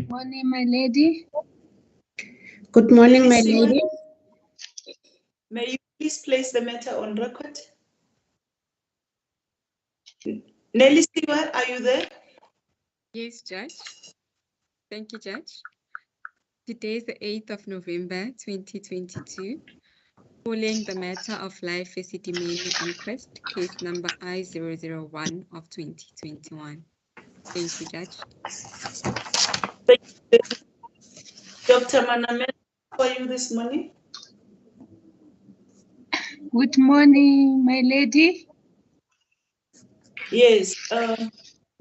Morning, my lady. Good morning, my lady. May you please place the matter on record? Nelly Siwa, are you there? Yes, Judge. Thank you, Judge. Today is the 8th of November, 2022. Calling the matter of Life Esidimeni Inquest, case number I-001 of 2021. Thank you, Judge. Thank you. Dr. Manamela, how are you this morning? Good morning, my lady. Yes,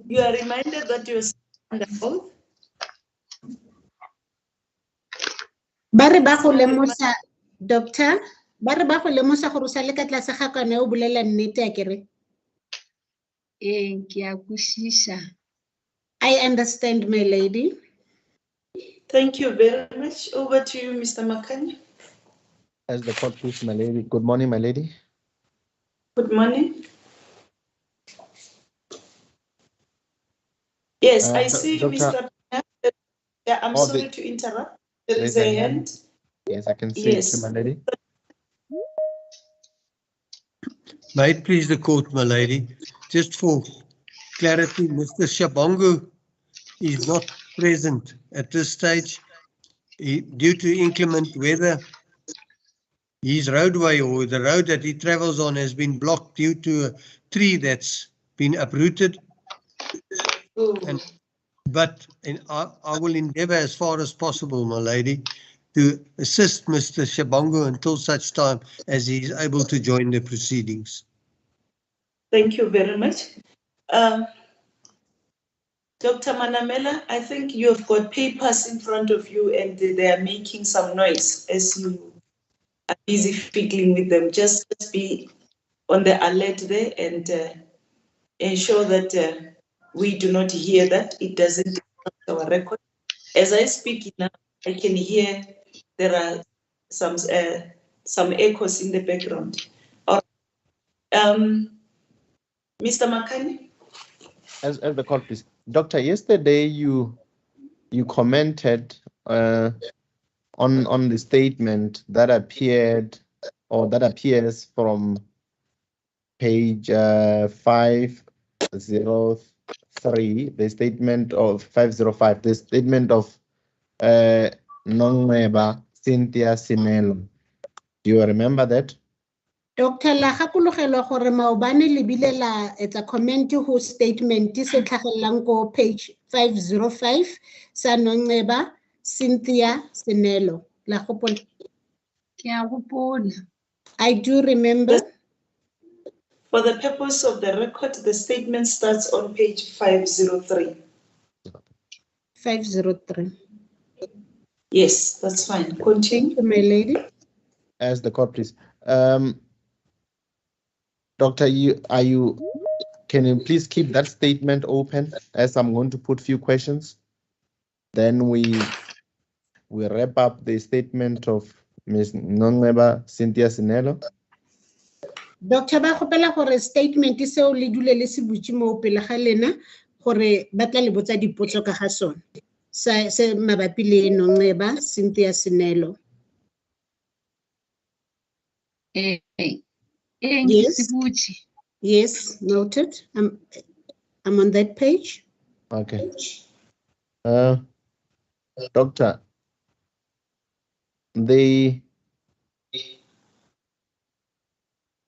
you are reminded that you are under oath. Ba re ba go lemosa, doctor, ba re ba go lemosa gore o sa le ka tlase ga kana o bolela nnete akere? Ke a kwešiša. I understand, my lady. Thank you very much. Over to you, Mr. Makani. As the court, please, my lady. Good morning, my lady. Good morning. Yes, I see Mr. Yeah, I'm sorry to interrupt. There is a hand. Yes, I can see it, my lady. May it please the court, my lady. Just for clarity, Mr. Shabangu is not present at this stage. Due to inclement weather, his roadway or the road that he travels on has been blocked due to a tree that's been uprooted. But I will endeavor as far as possible, my lady, to assist Mr. Shabangu until such time as he is able to join the proceedings. Thank you very much. Dr. Manamela, I think you have got papers in front of you and they are making some noise as you are busy fiddling with them. Just be on the alert there and ensure that we do not hear that. It doesn't disrupt our record. As I speak now, I can hear there are some echoes in the background. Mr. Makani? As the court, please. Doctor, yesterday you commented on the statement that appeared or that appears from page 503, the statement of 505, the statement of Nongweba Cynthia Sinelo. Do you remember that? Dr. la gakologelo gore maobane le bile la etsa comment ho statement se tlhagellang ko page 505 sa Nongweba Cynthia Sinelo. La gopola? Ke a gopola. I do remember. For the purpose of the record, the statement starts on page 503. 503. Yes, that's fine. Continue. My lady. As the court, please. Doctor, can you please keep that statement open as I'm going to put few questions? Then we wrap up the statement of Ms. Nongweba Cynthia Sinelo. Doctor ba gopela gore statement seo le dule le se butse mo pele ga lena gore ba tla le botsa dipotso ka ga sona se mabapi le Nongweba Cynthia Sinelo. Yes. Yes, noted. I'm on that page. Okay. Doctor, there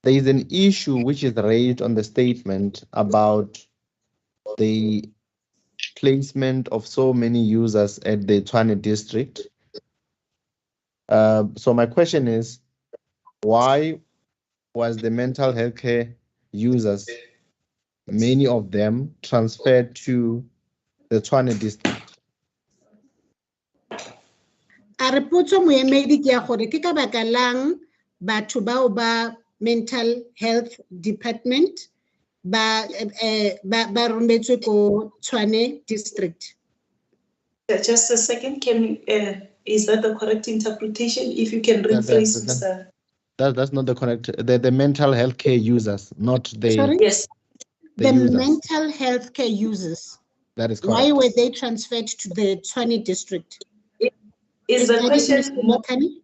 is an issue which is raised on the statement about the placement of so many users at the Tshwane district. So my question is, why was the mental health care users, many of them, transferred to the Tshwane district? A re potso moemedi ke ya gore ke ka baka lang batho bao ba mental health department ba rometswe ko Tshwane district. Just a second, is that the correct interpretation? If you can rephrase, Mr. That's not the correct. The mental health care users, not the. Sorry? Yes. The users. mental health care users. That is correct. Why were they transferred to the Tshwane district? Is the that it, question, Mr. Makani?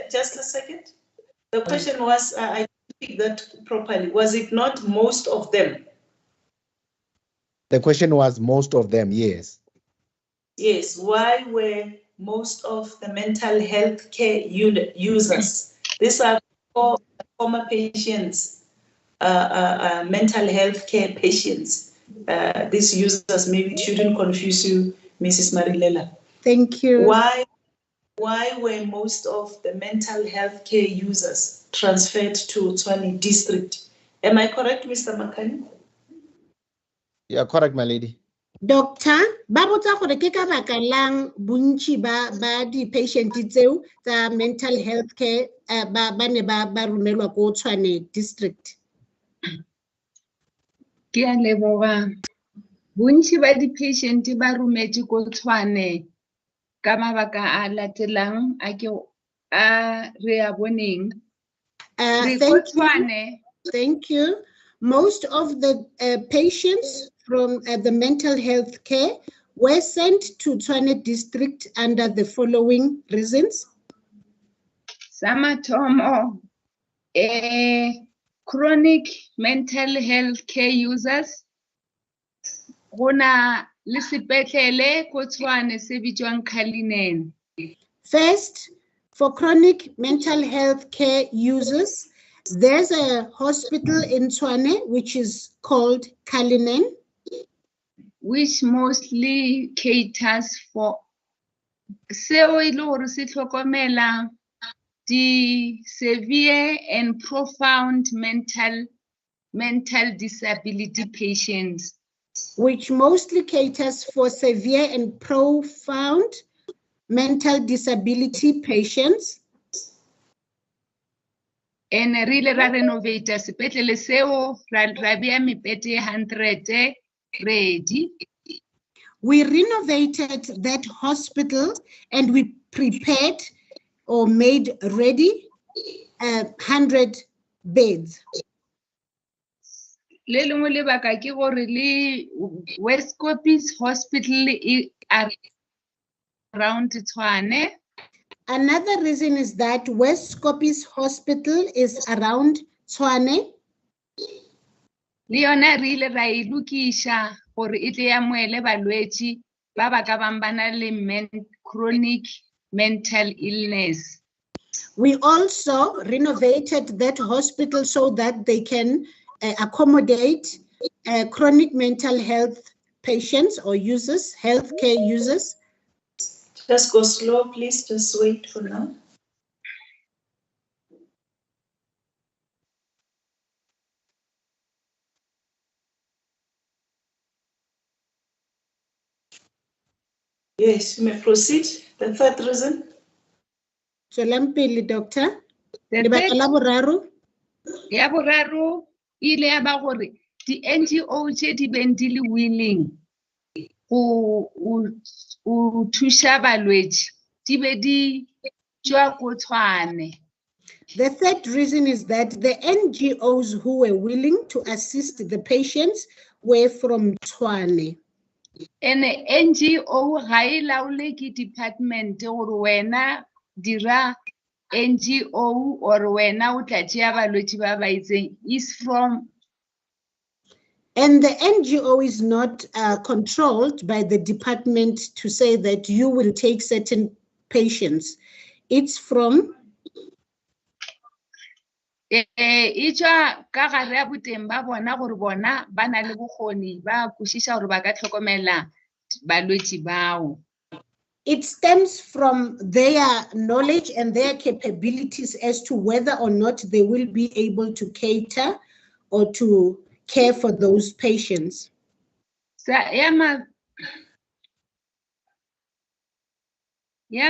just a second? The question was, I picked that properly. Was it not most of them? The question was most of them, yes. Yes, why were most of the mental health care users, these are former patients, mental health care patients, these users, maybe it shouldn't confuse you, Mrs. Marilela. Thank you. Why were most of the mental health care users transferred to Tshwane district? Am I correct, Mr. Makani? Yeah, correct, my lady. Doctor, ba botsa gore ke ka baka lang bontsi ba di patient tseo tsa mental health care ba ne ba romelwa ko Tshwane district. Ke a leboga. Bontsi ba di-patient ba rometswe ko Tshwane ka mabaka a latelang a re a boneng. Re ko Tshwane. Thank you. Most of the patients from the mental health care were sent to Tshwane district under the following reasons. Sa mathomo, chronic mental health care users, go na le sepetlele ko Tshwane se bitswang Cullinan. First, for chronic mental health care users, there's a hospital in Tshwane which is called Cullinan, which mostly caters for seo e le gore se tlhokomela the severe and profound mental disability patients. Which mostly caters for severe and profound mental disability patients. And really ra renovate sepetlele seo ra bea mepete 100 ready. We renovated that hospital and we prepared or made ready 100 beds. Le lengwe lebaka ke gore le West Kopis Hospital around Tshwane. Another reason is that West Kopis Hospital is around Tshwane. Le yona re ile ra e lokisha gore e tle ya moele balwetsi ba ba ka bang bana le chronic mental illness. We also renovated that hospital so that they can accommodate chronic mental health patients or users, healthcare users. Just go slow, please. Just wait for now. Yes, you may proceed. The third reason. Tswelampele, Doctor. Lebaka la boraro. Ya boraro ile ya ba gore di NGO tse di beng di le willing go thusha balwetsi di be di tswa ko Tshwane. The third reason is that the NGOs who were willing to assist the patients were from Tshwane. And NGO ga e laole ke department gore wena dira NGO or wena o tla tšea balwetsi ba ba itseng is from. And the NGO is not controlled by the department to say that you will take certain patients. It's from. E tswa ka gare ya boteng ba bona gore bona ba na le bokgoni ba kwešiša gore ba ka tlhokomela balwetsi bao. It stems from their knowledge and their capabilities as to whether or not they will be able to cater or to care for those patients. Ya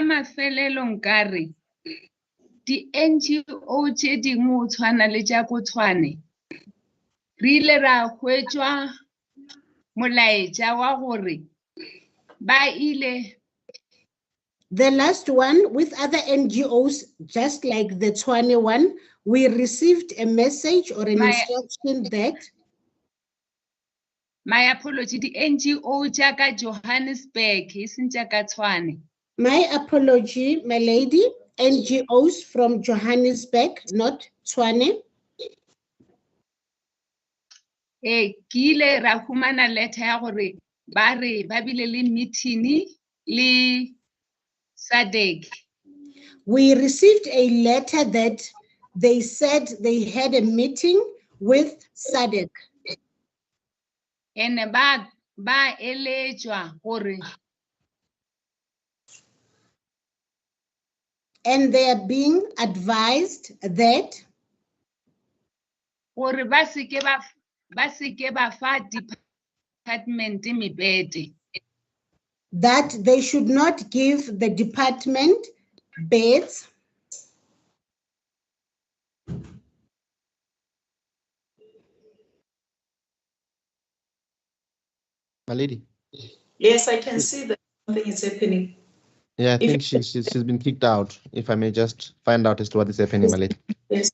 mafelelo nkare di NGO tse dingwe o tshwana le tša ko Tshwane re ile ra hwetšwa molaetša wa gore ba ile. The last one, with other NGOs, just like the Tshwane one, we received a message or an instruction that My apology, the NGO tša ka Johannesburg, e seng tša ka Tshwane. My apology, my lady. NGOs from Johannesburg, not Tshwane. Ke ile ra humana letter ya gore ba re ba bile le meeting le SADC. We received a letter that they said they had a meeting with SADC. And ba eletswa gore And they are being advised that gore ba se ke ba fa department mebete. that they should not give the department beds My lady. Yes, I can see that something is happening. Yeah, I If- think she's been kicked out. If I may just find out as to what is happening, my lady. Yes.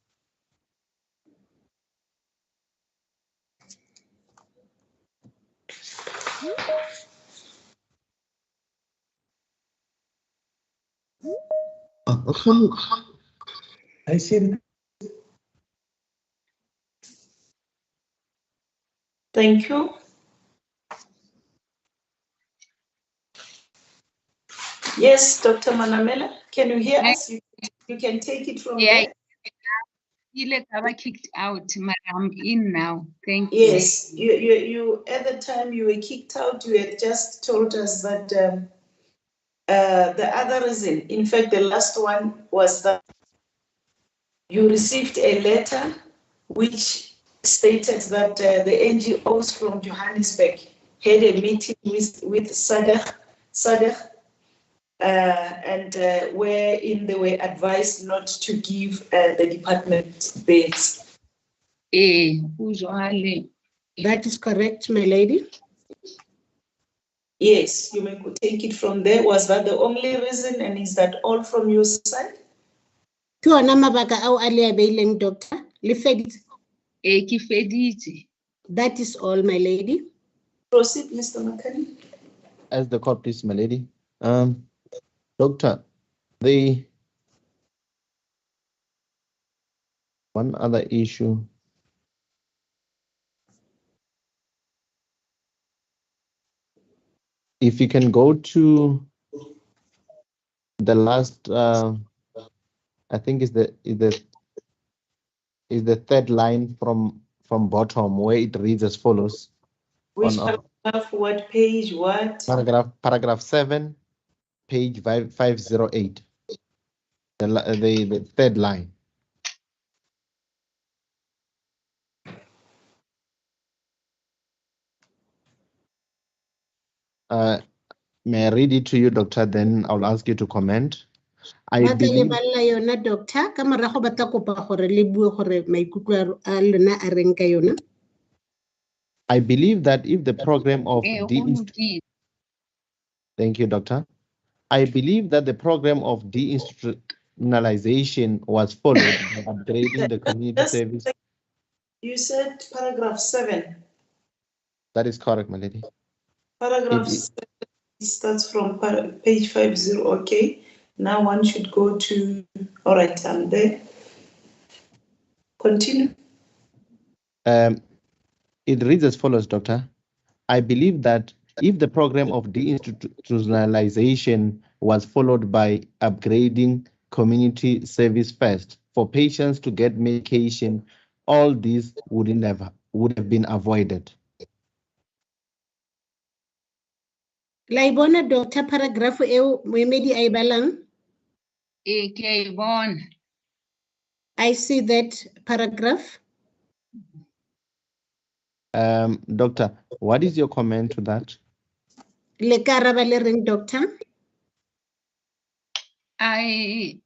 I said, Thank you. Yes, Dr. Manamela, can you hear us? You can take it from Yeah, there. ile ka ba kicked out, but I'm in now. Thank you. Yes, you at the time you were kicked out, you had just told us that the other reason, in fact, the last one was that you received a letter which stated that the NGOs from Johannesburg had a meeting with SADC, and wherein they were advised not to give the department beds. Usually. That is correct, my lady. Yes, you may take it from there. Was that the only reason, and is that all from your side? Ke ona mabaka ao a le a beileng, doctor. Le feditse. Ke feditse. That is all, my lady. Proceed, Mr. Makani. As the court, please, my lady. Doctor, one other issue. If you can go to the last, I think is the third line from bottom, where it reads as follows. Which paragraph, what page, what? Paragraph 7, page 508. The third line. May I read it to you, doctor? Then I'll ask you to comment. I Ba tla believe, lebala yona, doctor. Ka morago ba tla kopa gore le bue gore maikutlo a lona a reng ka yona. I believe that if the program of Go lokile. thank you, doctor. I believe that the program of deinstitutionalization was followed by upgrading the community Just- service. You said paragraph 7. That is correct, my lady. Paragraph It- 7 starts from page 50. Okay. Now one should go to, all right, I'm there. Continue. It reads as follows, doctor. I believe that if the program of deinstitutionalization was followed by upgrading community service first for patients to get medication, all this would have been avoided. La ibona, doctor, paragraph eo moemedi a e balang. Ke bona. I see that paragraph. Doctor, what is your comment to that? Le ka araba le reng, doctor? I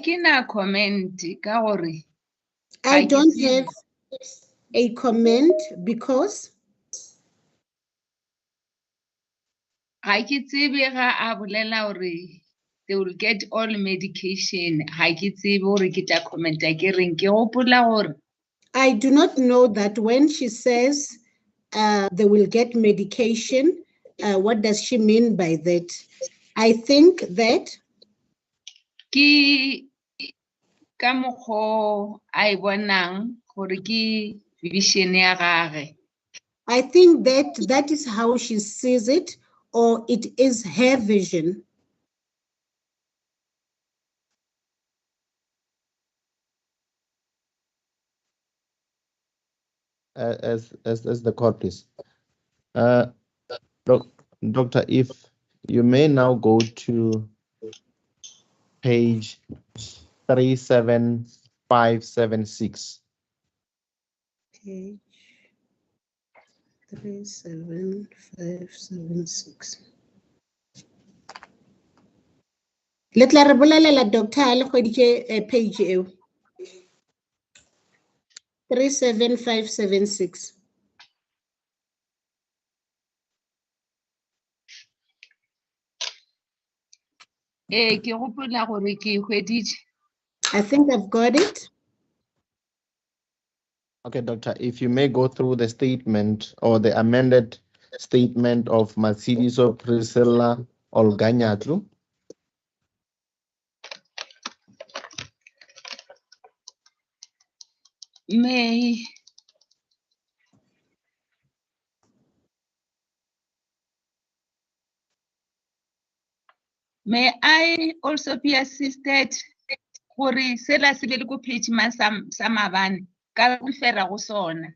cannot comment ka gore I ke don't tsebe. have a comment because ga ke tsebe ga a bolela gore they will get all medication. Ga ke tsebe gore ke tla commenta ke reng. Ke gopola gore I do not know that when she says they will get medication. What does she mean by that? I think that Ki ka mokgwa a e bonang gore ke vision ya gage. I think that is how she sees it, or it is her vision. As the court, please. Doctor, if you may now go to page 37576. Page 37576. Le tla re bolelela doctor a le kgweditše page eo. 37576. Ke gopola gore ke hweditše. I think I've got it. Okay, doctor, if you may go through the statement or the amended statement of Matshidiso Priscilla Olganyatlu. May I also be assisted gore sela se be le ko page man sa mabane ka fera go sona.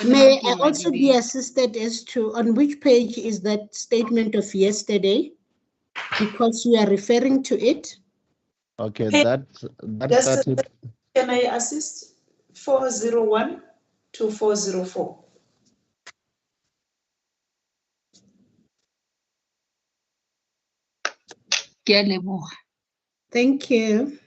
May I also be assisted as to on which page is that statement of yesterday? Because you are referring to it. Okay, Hey, that Just started. can I assist? 401 to 404. Ke a leboga. Thank you.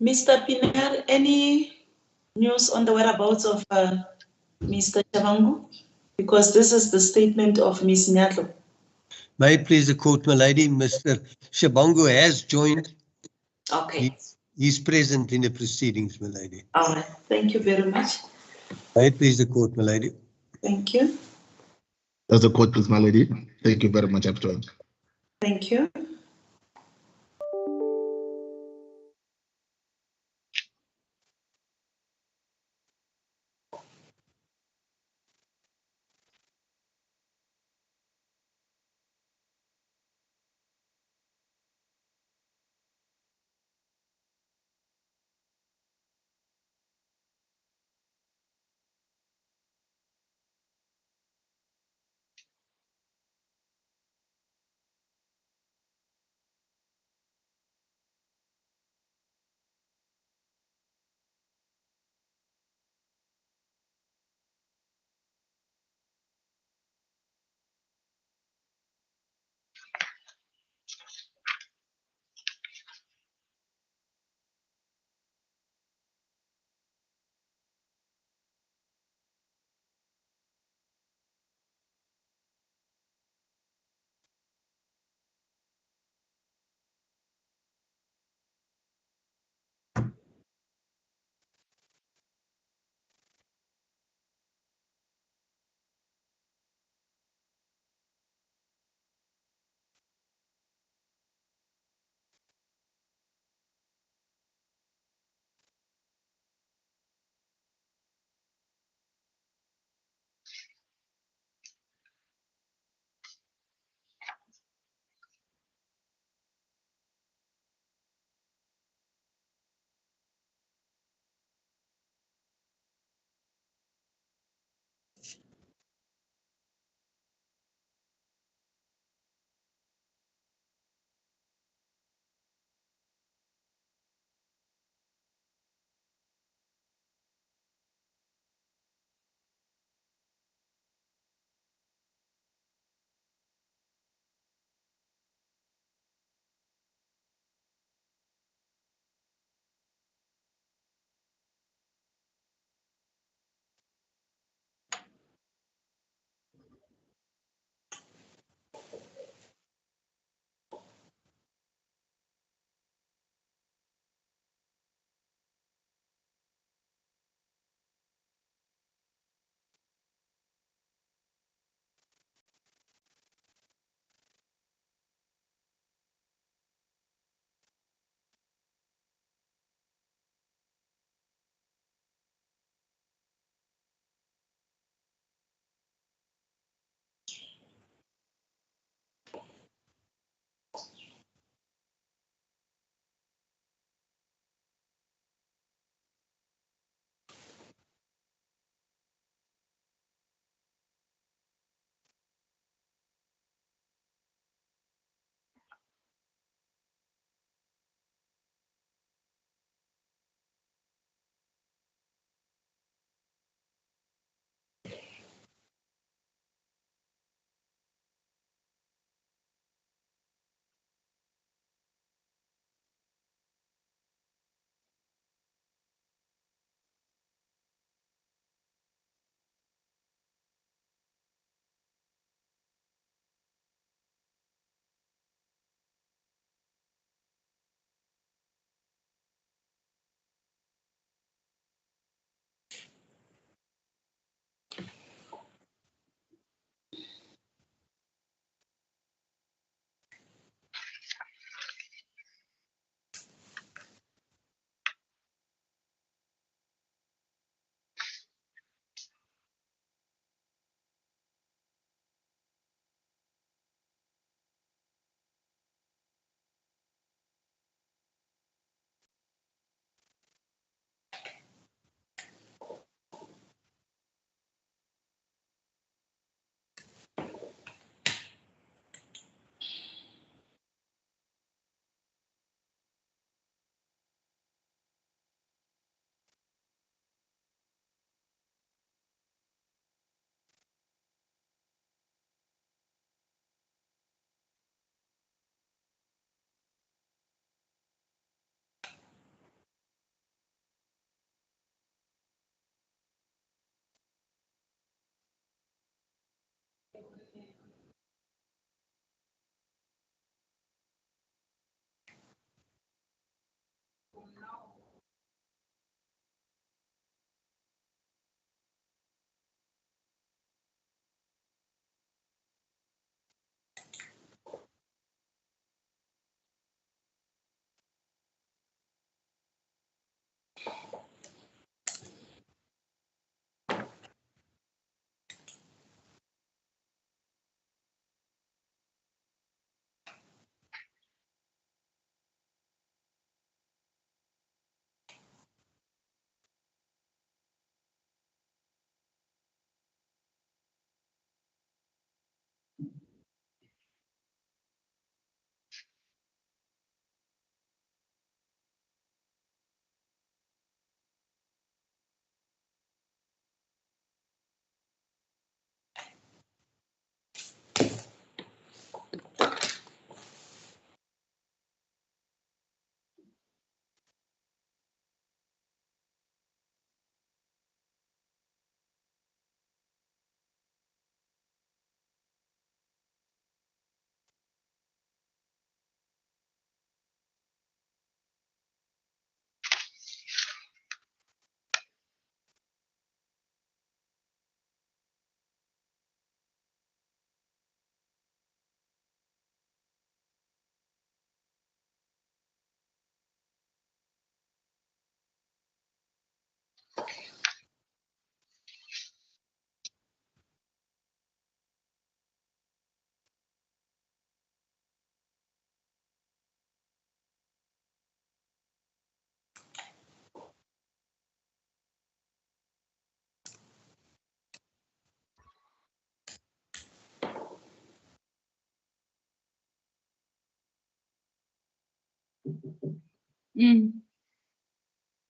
Mr. Piner, any news on the whereabouts of Mr. Shabangu? Because this is the statement of Ms. Nyatlo. May it please the court, my lady, Mr. Shabangu has joined. Okay. He's present in the proceedings, my lady. All right. Thank you very much. May it please the court, my lady. Thank you. That's the court, please, my lady. Thank you very much, I've joined. Thank you.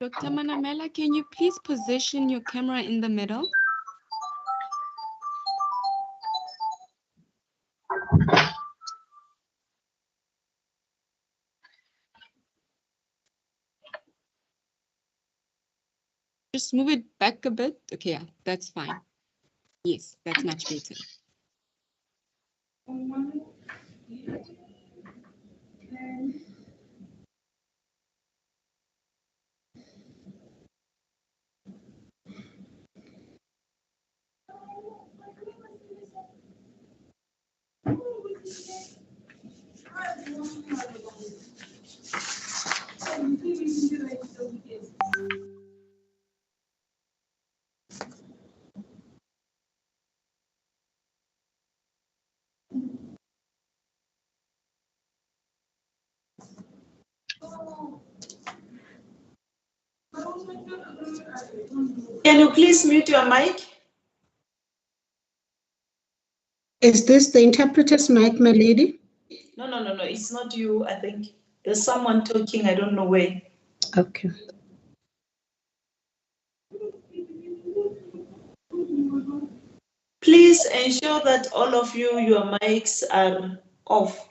Dr. Manamela, can you please position your camera in the middle? Just move it back a bit. Okay, yeah, that's fine. Yes, that's much better. Can you please mute your mic? Is this the interpreter's mic, my lady? No, it's not you, I think. There's someone talking, I don't know where. Okay. Please ensure that all of you, your mics are off.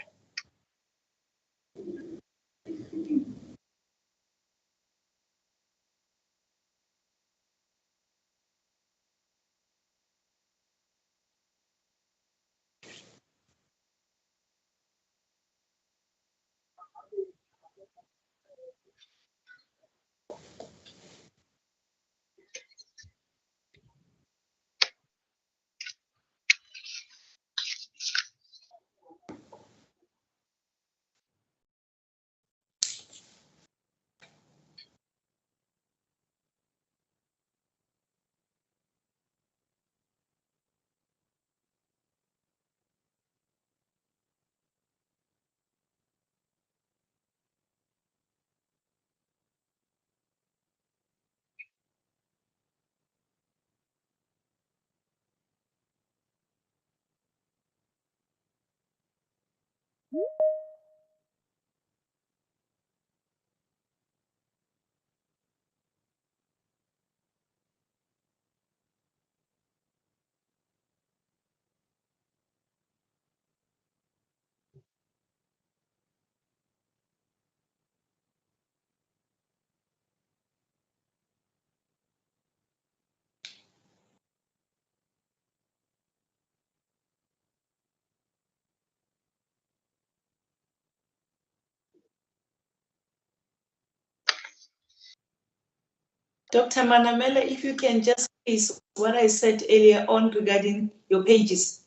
Dr. Manamela, if you can just please what I said earlier on regarding your pages.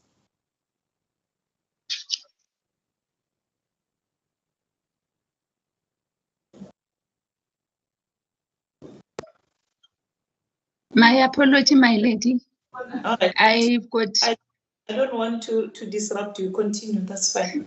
My apology, my lady. All right. I've got I don't want to disrupt you. Continue. That's fine.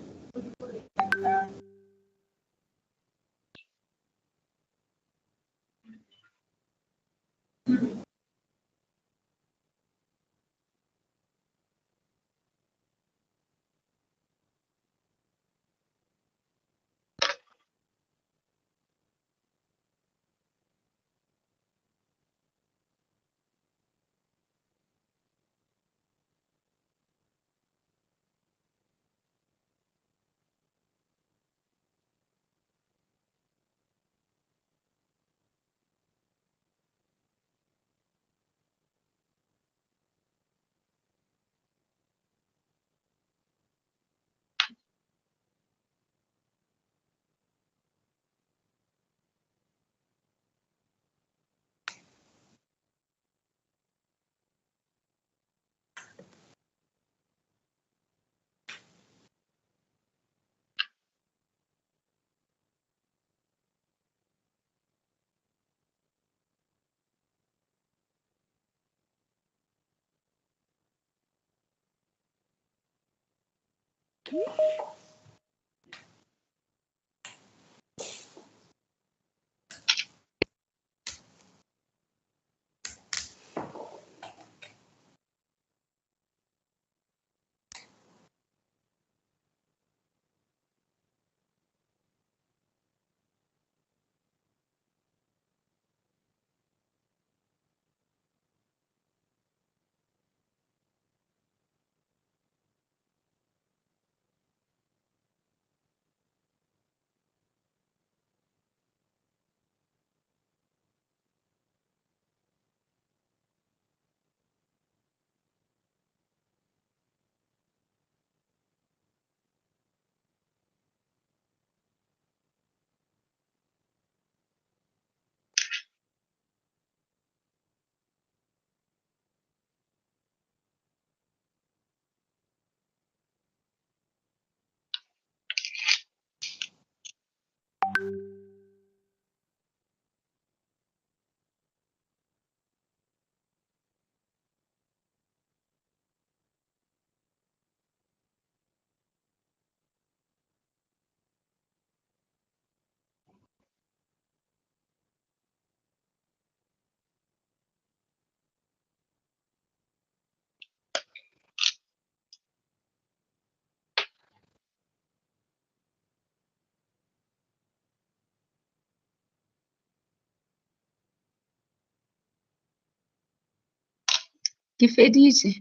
ke feditše.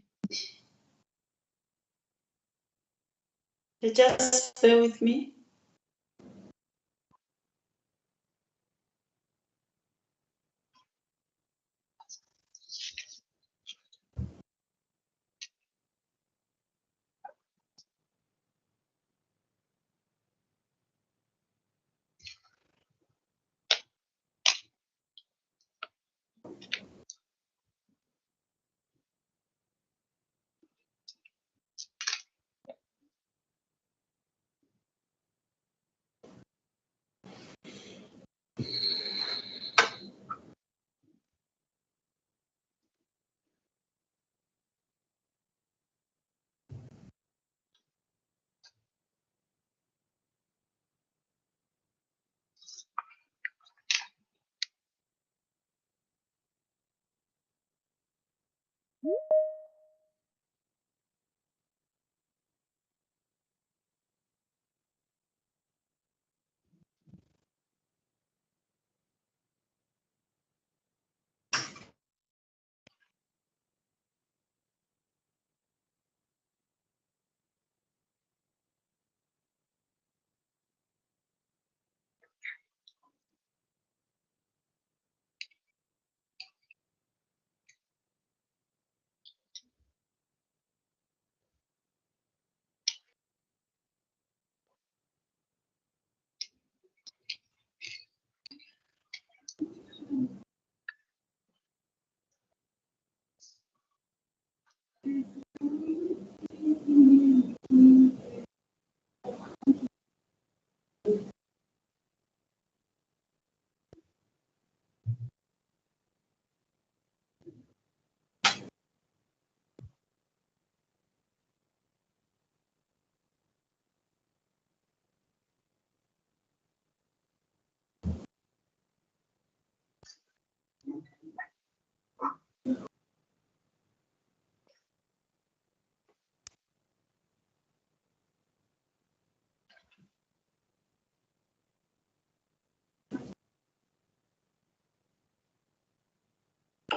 Just bear with me.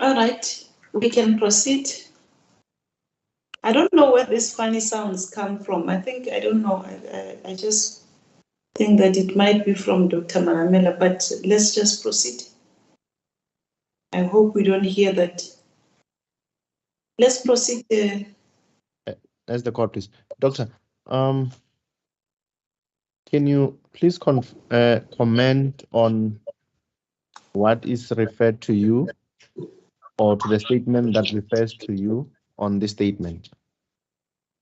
All right, we can proceed. I don't know where these funny sounds come from. I don't know. I just think that it might be from Dr. Manamela, but let's just proceed. I hope we don't hear that. Let's proceed. As the court, please. Doctor, can you please comment on what is referred to you or to the statement that refers to you on this statement?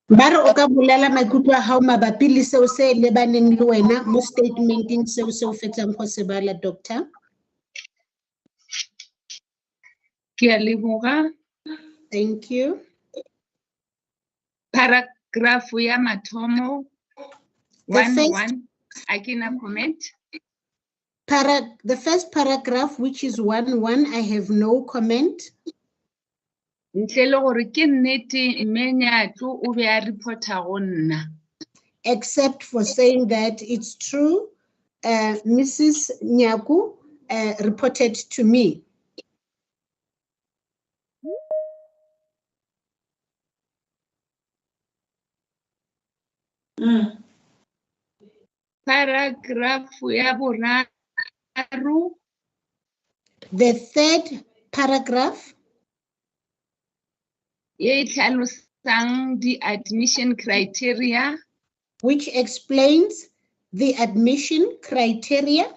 Ba re o ka bolela maikutlo a hao mabapi le seo se lebaneng le wena mo statementeng seo se o fetsang go se bala, doctor? Ke a leboga. Thank you. Paragraph ya mathomo The first 1-1. I can comment. The first paragraph, which is 1-1, I have no comment. Ntle le gore ke nnete mme Nyatlo o be a reporta go nna. Except for saying that it's true, Mrs. Nyaku reported to me. Paragraph ya boraro. The third paragraph, E tlhalosang the admission criteria. which explains the admission criteria.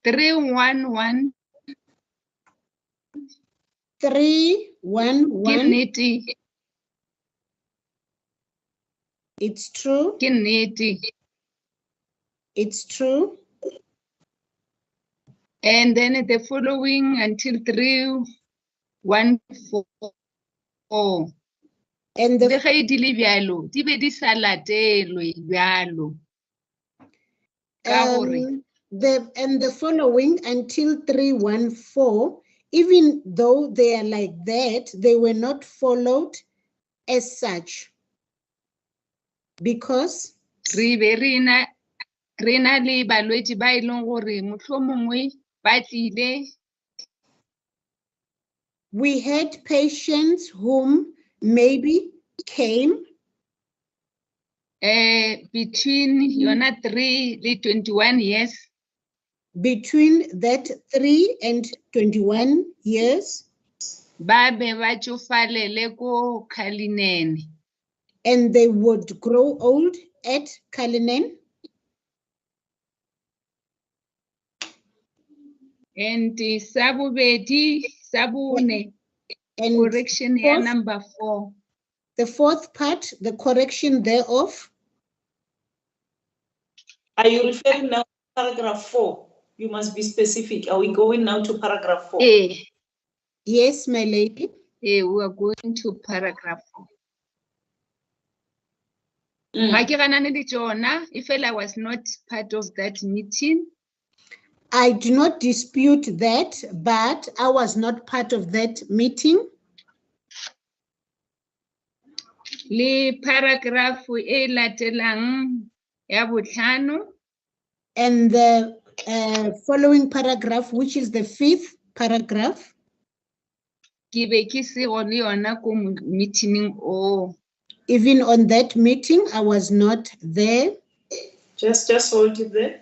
311. 311. Ke nnete. It's true. Ke nnete. It's true. And then the following until 314. And Le ge di le bjalo, di be di sa latelwe bjalo. Ka gore the following until 314, even though they are like that, they were not followed as such. Because re be re na le balwetši ba e leng gore mohlomongwe ba tlile. We had patients whom maybe came between yona 3 le 21 years. Between that 3 and 21 years. Ba be ba tšofalele ko Cullinan. And they would grow old at Cullinan. And sa bobedi, sa bone, and correction ya number 4. The fourth part, the correction thereof. Are you referring now to paragraph 4? You must be specific. Are we going now to paragraph 4? Yes, my lady. We are going to paragraph 4. If I was not part of that meeting. I do not dispute that, but I was not part of that meeting. Le paragraph e latelang ya botlhano. And the following paragraph, which is the 5th paragraph. Ke be ke se go le yona ko meeting o. Even on that meeting, I was not there. Just hold it there.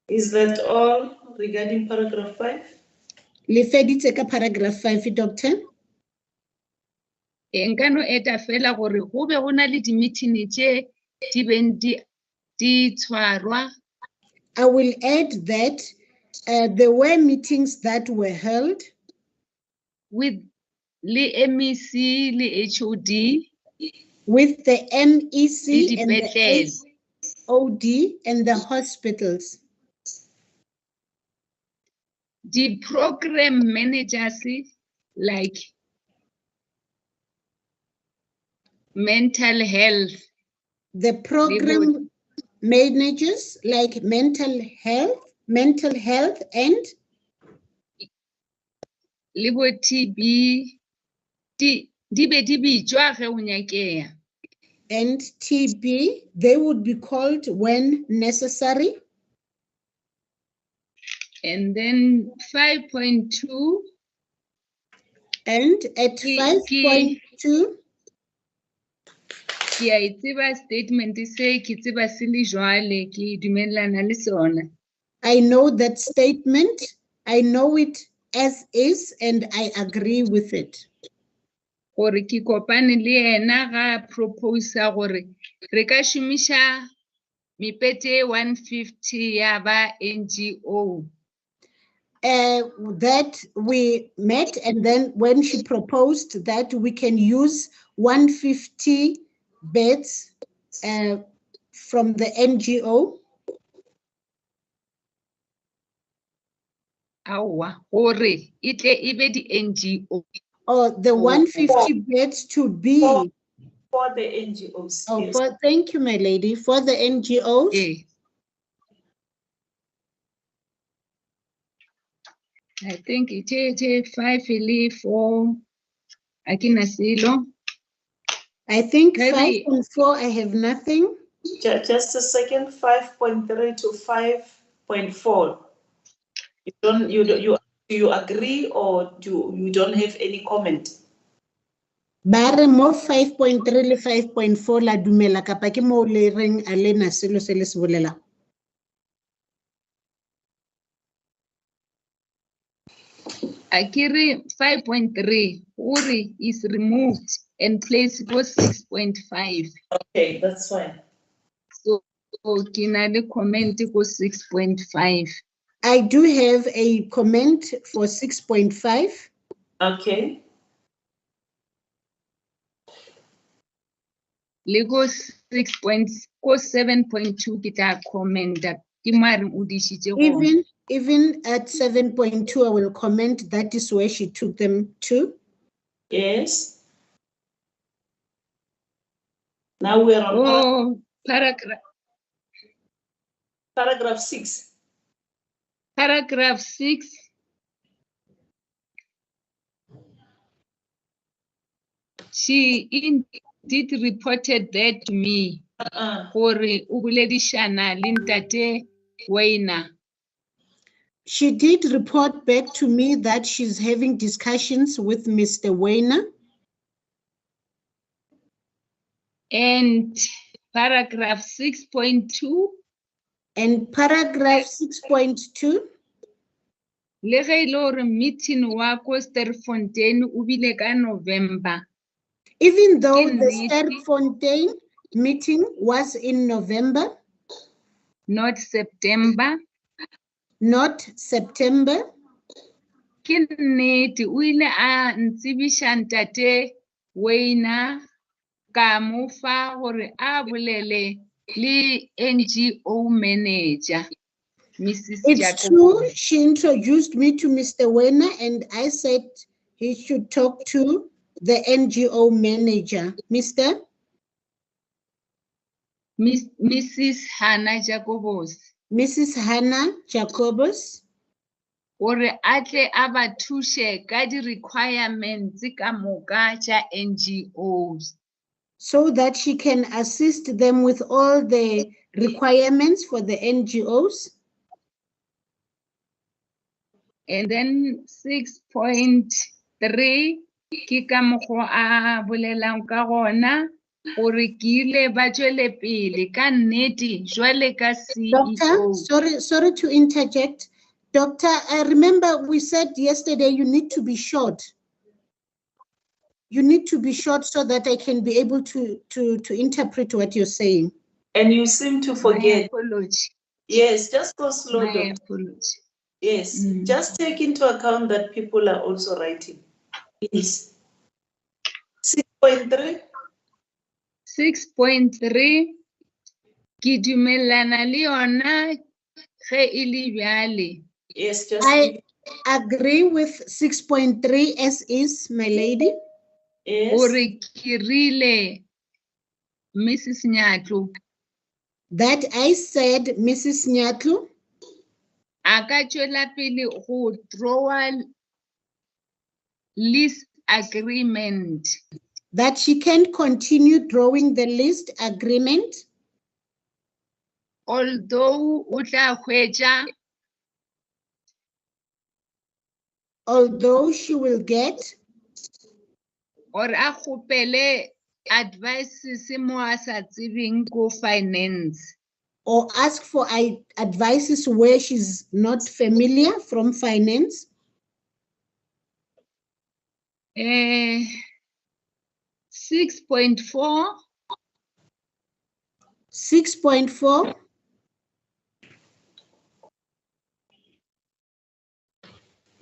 Is that all regarding paragraph 5? Le feditse ka paragraph 5, doctor. Nka no eta fela gore go be go na le di-meeting tše di beng di tshwarwa. I will add that there were meetings that were held with le MEC le HOD, with the MEC and the dipetlele. HOD and the hospitals. The program managers like mental health. The program managers like mental health and Le bo TB di be di bitswa ge o nyakea. and TB, they would be called when necessary. And then 5.2, And at 5.2, ke a itseba statement se ke tseba se le jwale ke dumellana le sona. I know that statement. I know it as is, and I agree with it. Gore ke kopane le ena ga proposa gore re ka shumisha mipete 150 ya ba NGO. That we met, and then when she proposed that we can use 150 beds from the NGO. Awa, gore itle ibe di NGO. Or the 150 beds to be. For the NGOs. Oh, yes. thank you, my lady, for the NGOs. Eh. I think it is 5 или 4. Akina silo. I think Maybe- 5 and 4, I have nothing. Just a second, 5.3 to 5.4. You agree or you don't have any comment? Bare mo 5.3 le 5.4 la dumela kapa ke mo le reng a lena selo se le se bolela. Akiri 5.3 uri is removed and placed for 6.5. Okay, that's fine. So kina le comment ko 6.5. I do have a comment for 6.5. Okay. Le go 7.2 kita comment that ke mare o dishitse go. Even at 7.2, I will comment. That is where she took them to. Yes. Now we're on Paragraph paragraph 6. Paragraph 6. She indeed reported that to me. Gore o buledishana le ntate Wayna. She did report back to me that she's having discussions with Mr. Wayner. And paragraph 6.2. And paragraph 6.2. Le ge ile hore meeting wa ko Sterfontein o bile ka November. Even though the Sterfontein meeting was in November. Not September. Not September. Ke nnete o ile a ntsibisha ntate Wayna ka mo fa gore a bolele le NGO manager, Mrs. It's Jacob. true, she introduced me to Mr. Wayner and I said he should talk to the NGO manager, Mrs. Hannah Jacobos. Mrs. Hannah Jacobos. Gore atle a ba thushe ka di requirements ka moka tša NGOs. So that she can assist them with all the requirements for the NGOs. And then 6.3 ke ka mokgwa a bolelang ka gona gore ke ile ba tšwele pele ka nnete jwale ka CEO. Doctor, sorry to interject. Doctor, I remember we said yesterday you need to be short. You need to be short so that I can be able to interpret what you're saying. And you seem to forget. My apology. Yes, just go slow. My apology. Yes, just take into account that people are also writing. Please. 6.3. 6.3 ke dumellana le yona ge e le bjale. Yes, just I agree with 6.3 as is, my lady. yes. Gore ke rile Mrs. Nyatlu, that I said Mrs. Nyatlu a ka tšwela pele go draw lease agreement that she can continue drawing the lease agreement, although o tla hwetša although she will get or a kgopele advices mo a sa tsebeng ko finance. or ask for advices where she's not familiar from finance. 6.4, 6.4,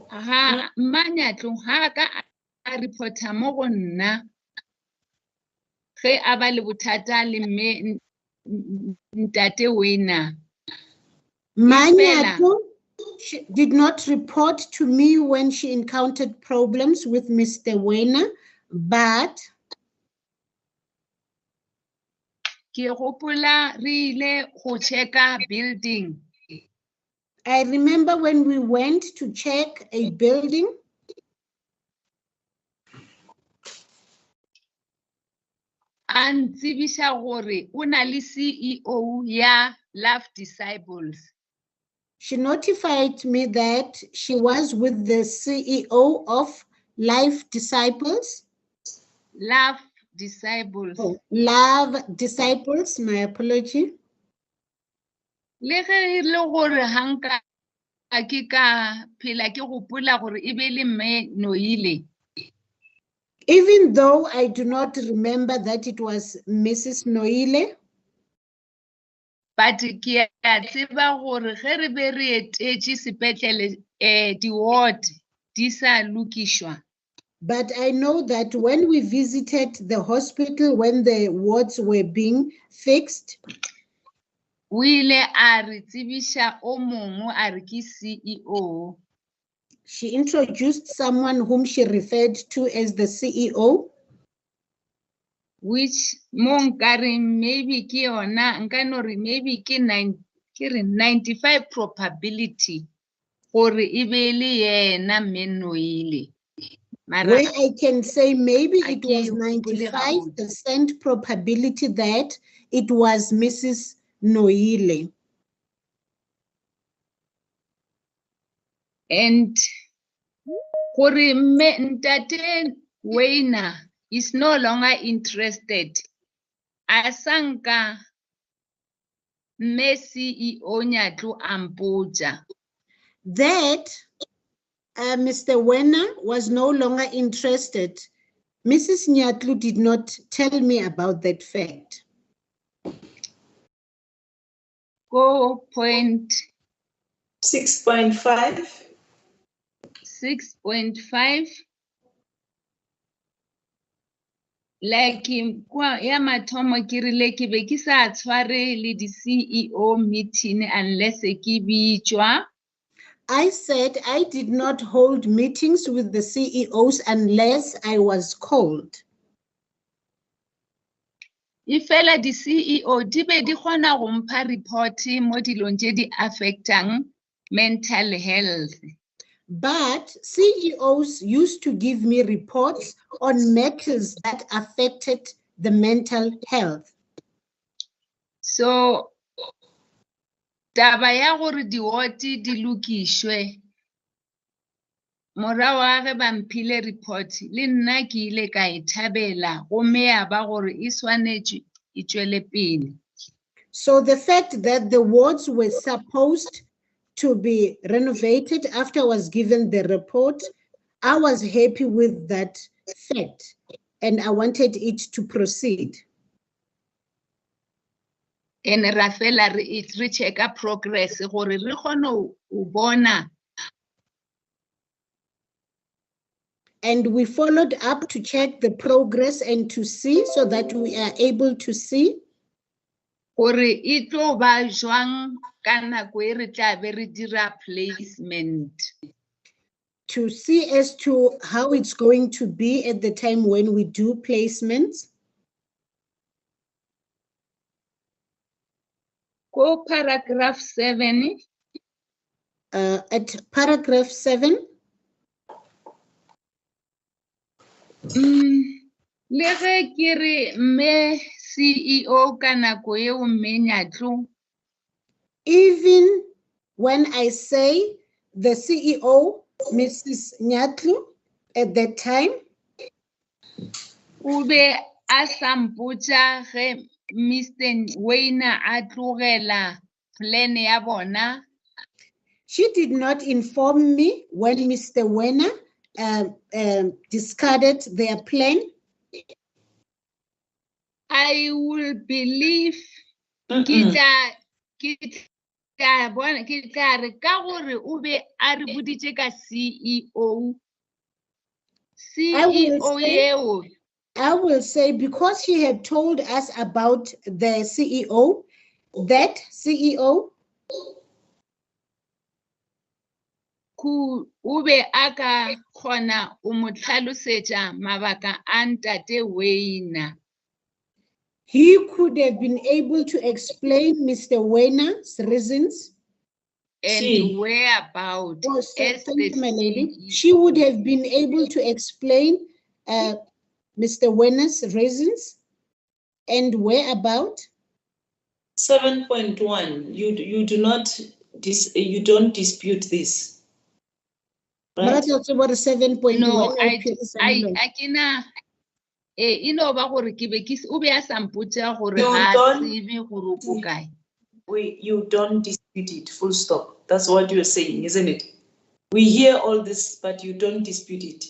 ha Manyatlo ha ka a reporta mo go nna ge a ba le bothata le mme ntate Wena. Manyatlo she did not report to me when she encountered problems with Mr. Wena, but Ke gopola re ile go checka building. I remember when we went to check a building, A ntsebiša gore o na le CEO ya Love Disciples. she notified me that she was with the CEO of Life Disciples. Love Disciples. Oh, Love Disciples, my apology. Le ge e le gore hanka ke ka phela ke gopola gore e be le mme Noile. Even though I do not remember that it was Mrs. Noile, But ke a tseba gore ge re be re etetše sepetlele di ward di sa lokišwa. but I know that when we visited the hospital, when the wards were being fixed, O ile a re tsebiša o mongwe a re ke CEO. she introduced someone whom she referred to as the CEO, Which mo nkare maybe ke yona nka no re maybe ke 95 probability gore e be le yena mme Noile. Mara where I can say maybe a it ke was hopole gabotse. 95% probability that it was Mrs. Noile. And gore mme ntate Wena is no longer interested. A sanka mme CEO Nyatlo a mpotša. That Mr. Wena was no longer interested. Mrs. Nyatlu did not tell me about that fact. Go point 6.5. 6.5. Like kwa ya mathomo ke rile ke be ke sa tshware le di CEO meeting unless ke bitšwa. I said I did not hold meetings with the CEOs unless I was called. Ifela di CEO di be di kgona go mpha report mo dilong tše di affectang mental health. But CEOs used to give me reports on matters that affected the mental health. So taba ya gore di ward di lokišwe morago ga ge ba mphile report le nna ke ile ka e thabela gomme ya ba gore e swanetše e tšwele pele. So the fact that the wards were supposed to be renovated after I was given the report, I was happy with that fact and I wanted it to proceed. And ra fela re checka progress gore re kgone o bona. And we followed up to check the progress and to see so that we are able to see Gore e tlo ba jwang ka nako e re tla be re dira placement. as to how it's going to be at the time when we do placements. Go paragraph 7. At paragraph 7, Le ge ke re mme CEO ka nako eo mme Nyatlo, even when I say the CEO, Mrs. Nyatlu, at that time, o be a sa mpotša ge Mr. Weiner a tlogela plan ya bona. she did not inform me when Mr. Werner discarded their plan. I will believe ke tla re ka gore o be a re boditše ka CEO. CEO eo. I will say because she had told us about the CEO, that CEO O be a ka kgona o mo tlhalosetša mabaka a ntate Weiner. he could have been able to explain Mr. Werner's reasons. And whereabout as Thank you, my lady. CEO. She would have been able to explain Mr. Werner's reasons and whereabout. 7.1. You don't dispute this. Right? What 7.1? No, I cannot. No ba gore ke be ke o be a sa mpotša gore ga tsebe gore o kae. You don't dispute it, full stop. That's what you're saying, isn't it? We hear all this, but you don't dispute it.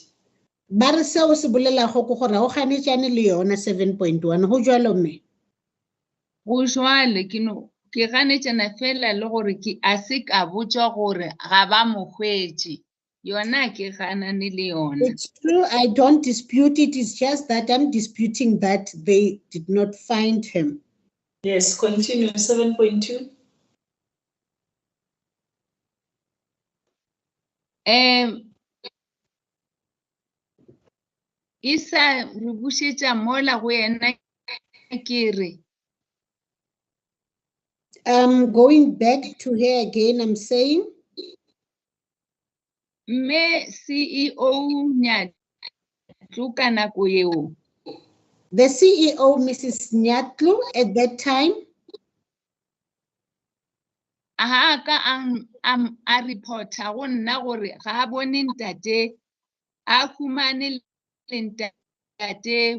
Ba re seo se bolelago ke gore go ganetšane le yona 7.1 go jwalo mme. Go jwale ke ganetšana fela le gore a se ka botša gore ga ba mo hwetše. Yona ke ganane le yona. It's true, I don't dispute it. It's just that I'm disputing that they did not find him. Yes, continue. 7.2. Isa re bušetša mola go yena ke re. Going back to her again, I'm saying. Mme CEO Nyatlo ka nako eo. The CEO, Mrs. Nyatlu, at that time. A ka a reporta go nna gore ga a bone ntate a humane le ntate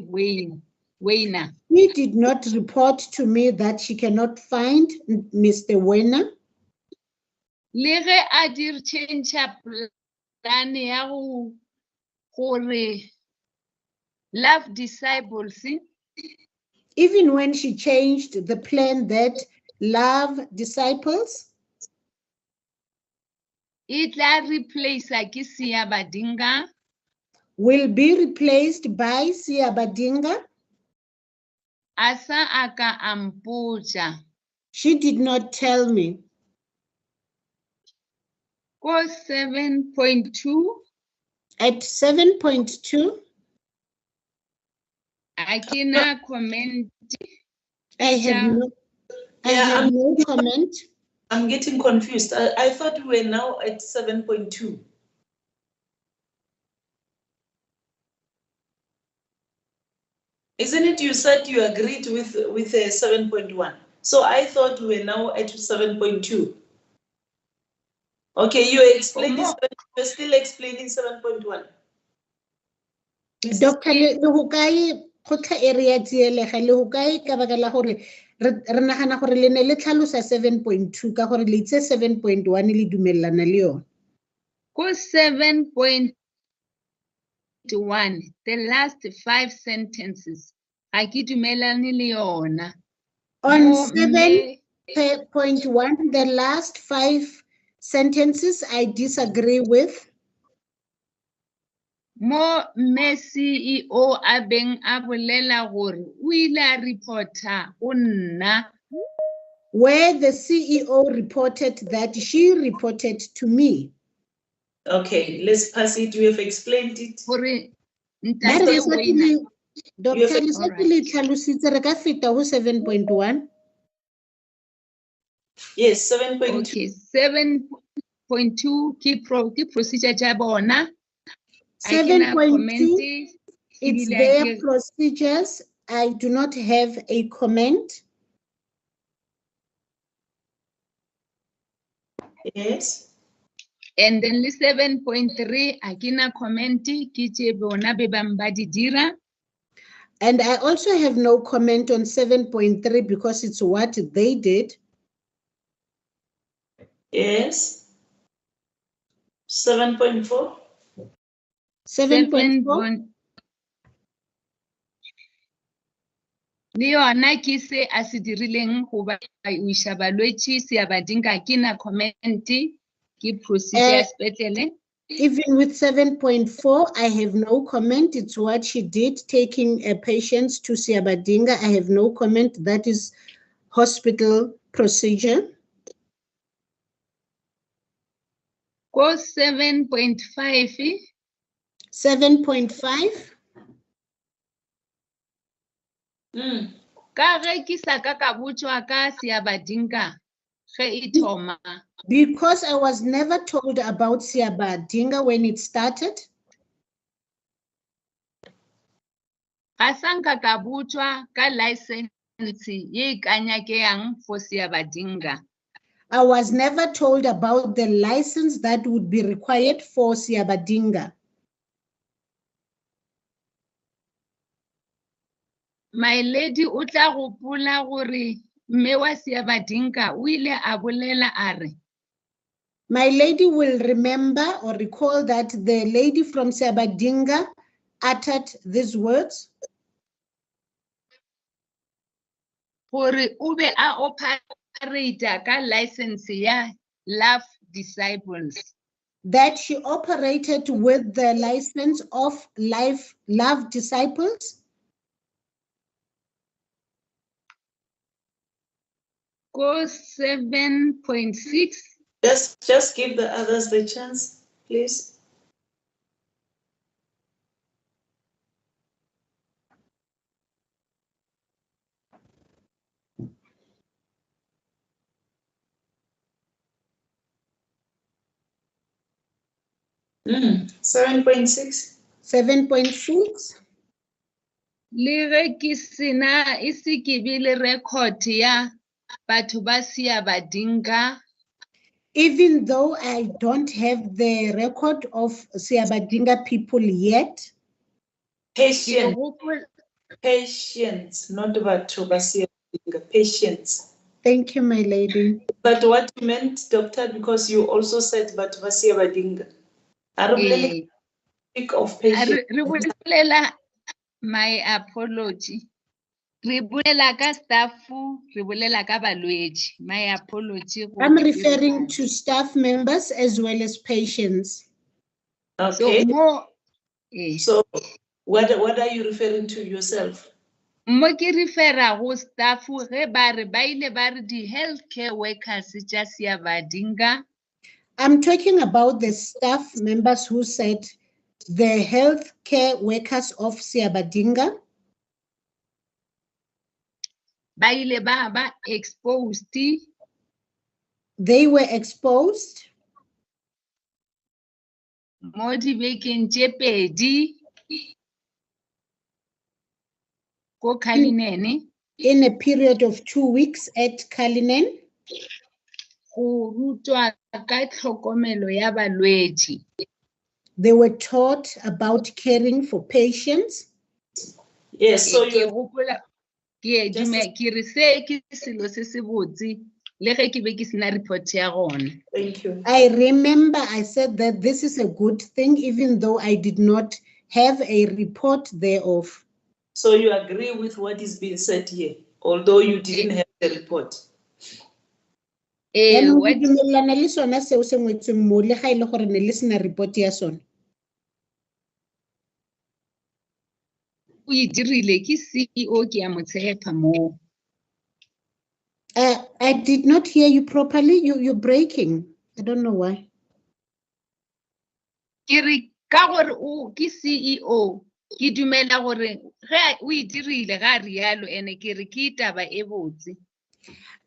Weiner. He did not report to me that she cannot find Mr. Werner. Le ge a dir change plan ya gore love disciples. Even when she changed the plan that love disciples. It will replace ke Badinga. Will be replaced by Badinga. Asa aka ampuja. She did not tell me. Go 7.2. At 7.2. I cannot comment. I have no comment. I'm getting confused. I thought we were now at 7.2. Isn't it you said you agreed with 7.1? So I thought we were now at 7.2. Okay, you explained this, but you're still explaining 7.1. Dr. Lehukai, Kota area Tielega, Lehukai, Kabagala Hore, Renahana Hore, le tlhalosa 7.2, ka gore le itse 7.1 le dumelana le yona. Go 7.1, the last 5 sentences. A ke dumelane le yona. On 7.1, the last 5 sentences I disagree with. Mo me CEO a beng a bolela gore o ile a reporta o nna. Where the CEO reported that she reported to me. Okay, let's pass it. We have explained it. Dr. Lisatili tlhalositse re ka feta go 7.1. Yes, 7.2. Okay, 7.2 ke procedure tša bona. Ha ke na 7.2, comment-e, it's ebile ha their ke- procedures. I do not have a comment. Yes. And then le 7.3 ha ke na comment-e, ke tše bona be bang ba di dira. And I also have no comment on 7.3 because it's what they did. Yes. 7.4. 7.4, Le yona ke se a se dirileng goba o iša balwetši se a ba dinka, ke na comment-e, ke procedure ya sepetlele. even with 7.4, I have no comment. It's what she did, taking patients to Siabadinga. I have no comment. That is hospital procedure. Ko 7.5, 7.5, ka ge ke sa ka botšwa ka se a ba dinka, ge e thoma. because I was never told about Siabadinga when it started. Ga sanka ka botšwa ka license ye ka nyakeang for se a ba dinka. I was never told about the license that would be required for Siabadinga. My lady o tla gopola gore mme wa se a ba dinka o ile a bolela a re, My lady will remember or recall that the lady from Siabadinga uttered these words. gore o be a operator ka license ya Love Disciples. That she operated with the license of Love Disciples. Go 7.6. Just give the others the chance, please. Mm, 7.6. 7.6. Le ge ke sena e se ke be le record ya batho ba sia ba dinka, Even though I don't have the record of Siabadinga people yet, ke Patience, gopola patience, not batho ba Siabadinga, patience. thank you, my lady. But what you meant, doctor, because you also said batho ba Siabadinga. I really speak of patience. re bolela, my apology. Re bolela ka staffu, re bolela ka balwetši. My apology. I'm referring to staff members as well as patients. Okay. So more, So what are you referring to yourself? mo ke refera go staff ge ba re ba ile ba re di healthcare workers tša sia ba dinka. I'm talking about the staff members who said the healthcare workers of Siabadinga. Ba ile ba exposed. They were exposed Mo dibekeng tše pedi ko Cullinan in a period of 2 weeks at Cullinan go rutwa ka tlhokomelo ya balwetši. they were taught about caring for patients. Yes, so Ke you gopola ke re se ke selo se se botse le ge ke be ke sena report ya gona. thank you. I remember I said that this is a good thing, even though I did not have a report thereof. So you agree with what is being said here, although you didn't have the report. Yaanong What ke dumelana le sona seo se ngwetsweng mo le ga ile gore ne le sena report ya sona. o e dirile ke CEO ke a mo tshepa mo. I did not hear you properly. You're breaking. I don't know why. Ke re ka gore o ke CEO ke dumela gore ge o e dirile ga rialo ene ke re ke taba e botse.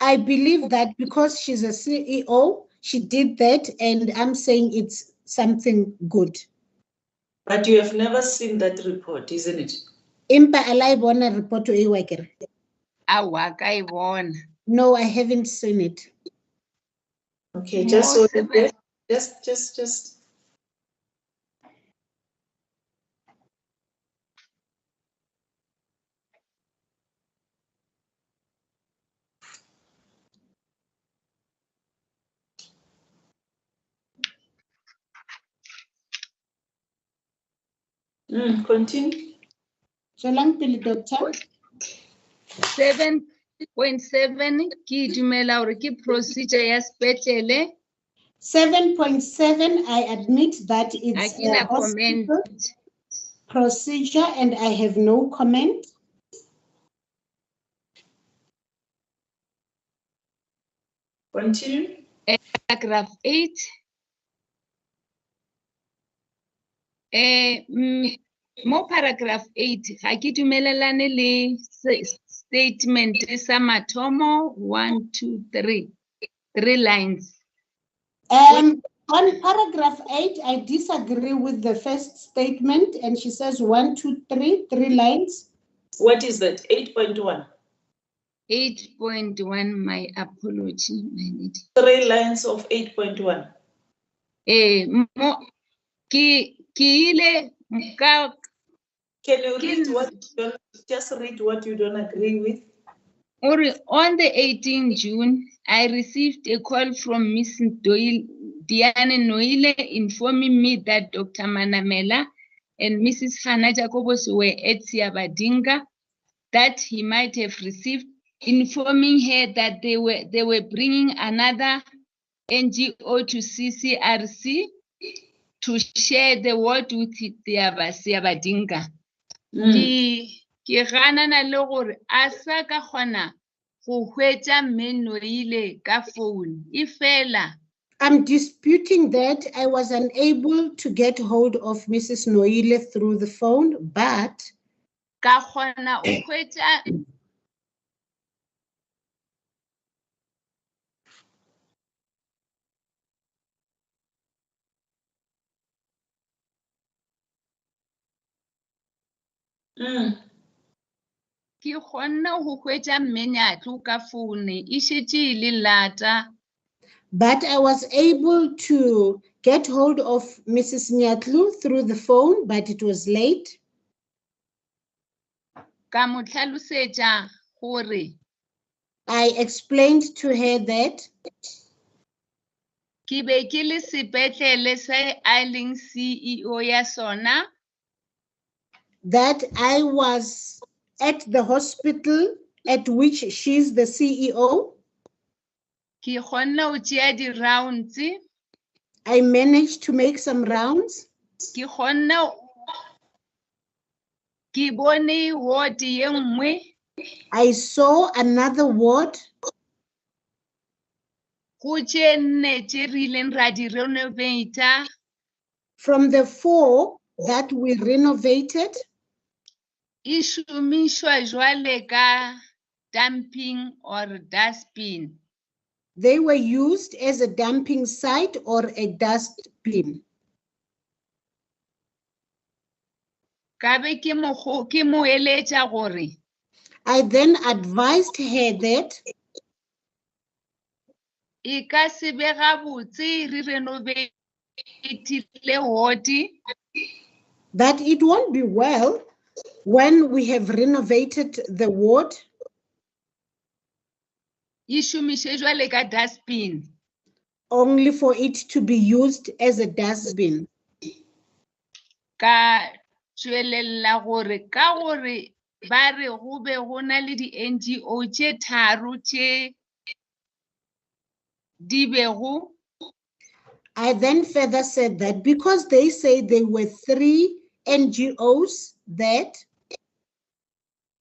I believe that because she's a CEO, she did that, and I'm saying it's something good. But you have never seen that report, isn't it? Impa alaibona report to Iwaker. Awa ka e bona. No, I haven't seen it. Okay, just Mo hold seven- it there. Just. Continue. Solang pili, doctor. 7.7 ke dumela hore ke procedure ya sepetlele. 7.7, I admit that Ha it's ke na a hospital comment. procedure and I have no comment. Continue. Paragraph 8. Mo paragraph 8 ha ke dumelelane le statement sa mathomo 1 2 3 3 lines. On paragraph 8, I disagree with the first statement, and she says 1, 2, 3, 3 lines. What is that? 8.1. 8.1, my apology, my lady. 3 lines of 8.1. Mo ke ile ka Can you read what you don't, just read what you don't agree with? on the 18th June, I received a call from Mrs. Diane Noile informing me that Dr. Manamela and Mrs. Hannah Jacobos were at Siabadinga, that he might have received, informing her that they were bringing another NGO to CCRC to share the word with Siabadinga. Ke ganana le gore a sa ka kgona go hwetša mme Noile ka phone e fela. I'm disputing that. I was unable to get hold of Mrs. Noile through the phone, but Ka kgona o hwetša ke kgonne go hwetša mme Nyatlo ka phone e šetše e le lata. but I was able to get hold of Mrs. Nyatlu through the phone, but it was late. Ka mo tlhalosetša gore I explained to her that ke be ke le sepetlele se a leng CEO ya sona. that I was at the hospital at which she's the CEO. Ke kgonne go tšea di-rounds. I managed to make some rounds. Ke kgonne ke bone ward ye nngwe. I saw another ward. Go tše nne tše re ileng ra di renovata. From the 4 that we renovated, E šomišwa jwale ka dumping or dustbin. they were used as a dumping site or a dustbin. Ka be ke mo eletša gore I then advised her that e ka se be gabotse re renovatile ward that it won't be well when we have renovated the ward e šomiše jwale ka dustbin. only for it to be used as a dustbin. Ka tšwelela gore ka gore ba re go be go na le di-NGO tše tharo tše di bego I then further said that because they say there were 3 NGOs that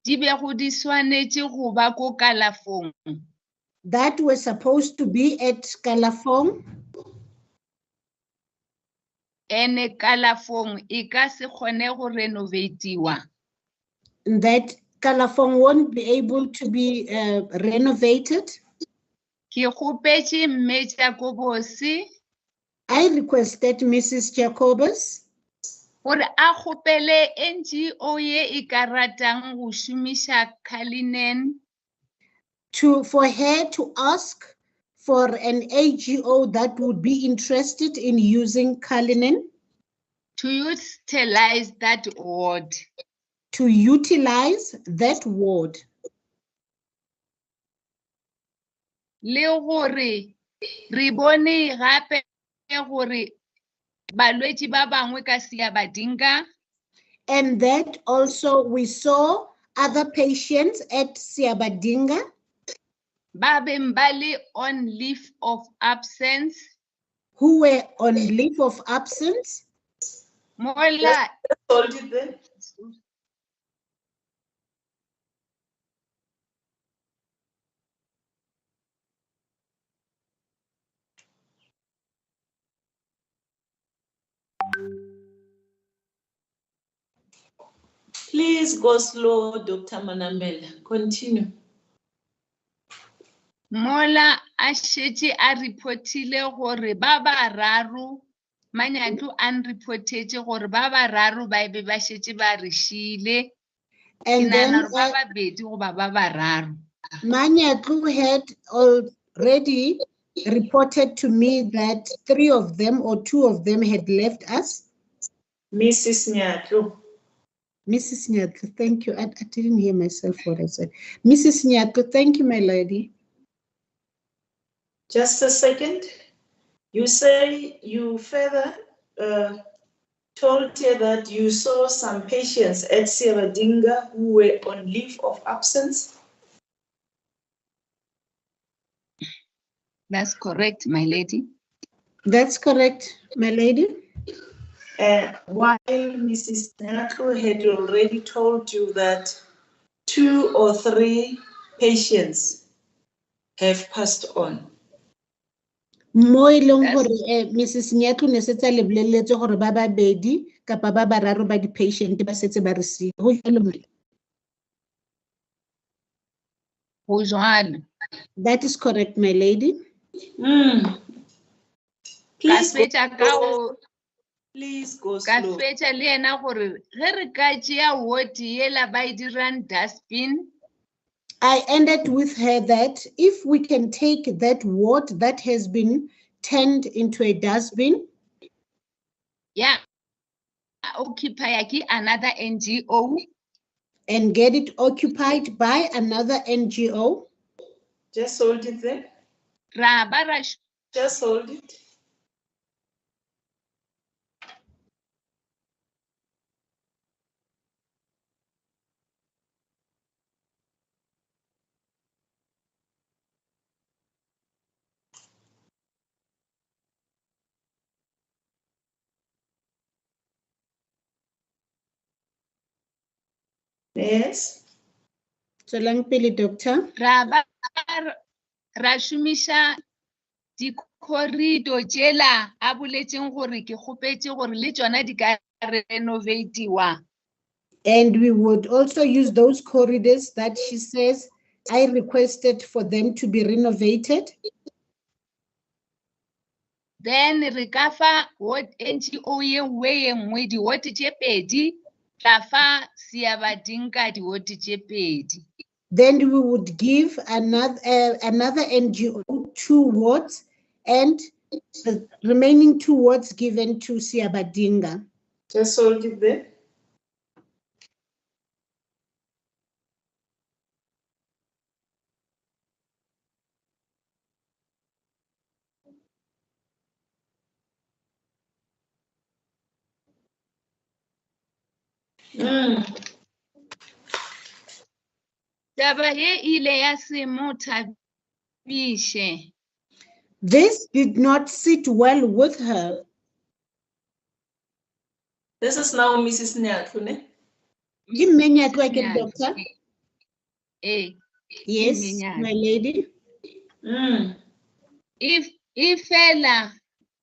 di bego di swanetše go ba ko kalafong. that were supposed to be at Kalafong, Ene kalafong e ka se kgone go renovatiwa. that Kalafong won't be able to be renovated. Ke kgopetše mme Jacobose I requested Mrs. Jacobus gore a kgopele NGO ye e ka ratang go šomiša Cullinan for her to ask for an AGO that would be interested in using Cullinan to utilize that ward. to utilize that ward. Le gore re bone gape gore balwetši ba bangwe ka Siabadinga And that also we saw other patients at Siabadinga ba beng ba le on leave of absence who were on leave of absence. mola Hold it there. Please go slow, Dr. Manamela. Continue. mola a šetše a reportile gore ba bararo Manyatlu unreported gore ba bararo ba be ba šetše ba re šile And then ba babedi goba ba bararo Manyatlu had already reported to me that 3 of them or 2 of them had left us. Mrs. Nyatlo. Mrs. Nyatlu, thank you. I didn't hear myself what I said. Mrs. Nyatlu, thank you, my lady. Just a second. You say you further told her that you saw some patients at Siabadinga who were on leave of absence. That's correct, my lady. That's correct, my lady. While Mrs. Nyatlo had already told you that 2 or 3 patients have passed on. Mo e leng gore Mrs. Nyatlu ne setse le boleletse gore ba babedi kapa ba bararo ba di patient ba setse ba re siile. Go jalo mo? Go jalo. That is correct, my lady. Please go Ka slow. fetša le ena gore ge re ka tšea ward yela ba e dirang dustbin I ended with her that if we can take that ward that has been turned into a dustbin, yeah, occupy another NGO and get it occupied by another NGO. Just hold it there. Just hold it. Yes. So long pele, doctor. Ra šomiša di corridor tšela a boletšeng gore ke kgopetše gore le tšona di ka renovatiwa. And we would also use those corridors that she says I requested for them to be renovated. Then re ka fa ward NGO ye nngwe di ward tše pedi tla fa Siabadinga di ward tše pedi. Then we would give another NGO 2 wards and the remaining 2 wards given to Siabadinga. Just hold it there. Taba ye ile ya se mo thabiše. This did not sit well with her. This is now Mrs. Nyatlu, ne? You mean it like a doctor? Yes, my lady. If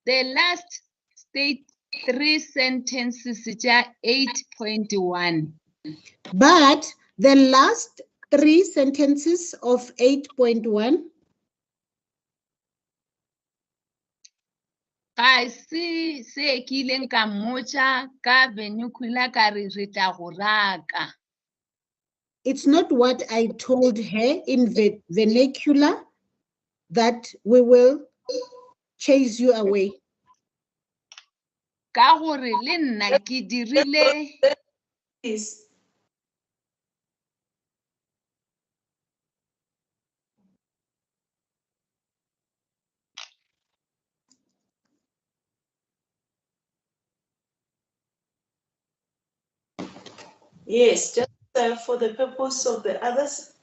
the last state 3 sentences 8.1. But The last 3 sentences of 8.1. Ga se ke ileng ka mmotsa ka vernacular ka re tla go raka. It's not what I told her in vernacular that we will chase you away. Ka gore le nna ke dirile Please. Yes, just for the purpose of the others,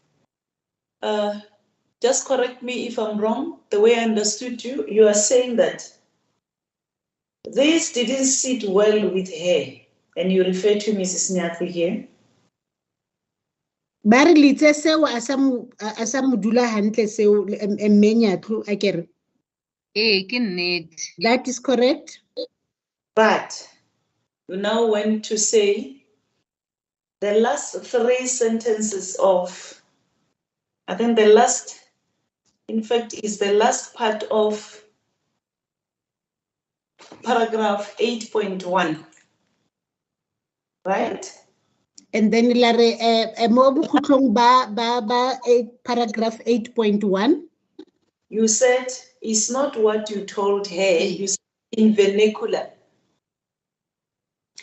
just correct me if I'm wrong. The way I understood you, you are saying that this didn't sit well with her, and you refer to Mrs. Nyatli here. Ba re litse seo a sa mo dula hantle seo mme Nyatlu akere. ke nnete. That is correct. But you now went to say the last 3 sentences of, I think the last, in fact, is the last part of paragraph 8.1, right? And then la re mo bokhutlong ba paragraph 8.1. You said it's not what you told her, you said in vernacular.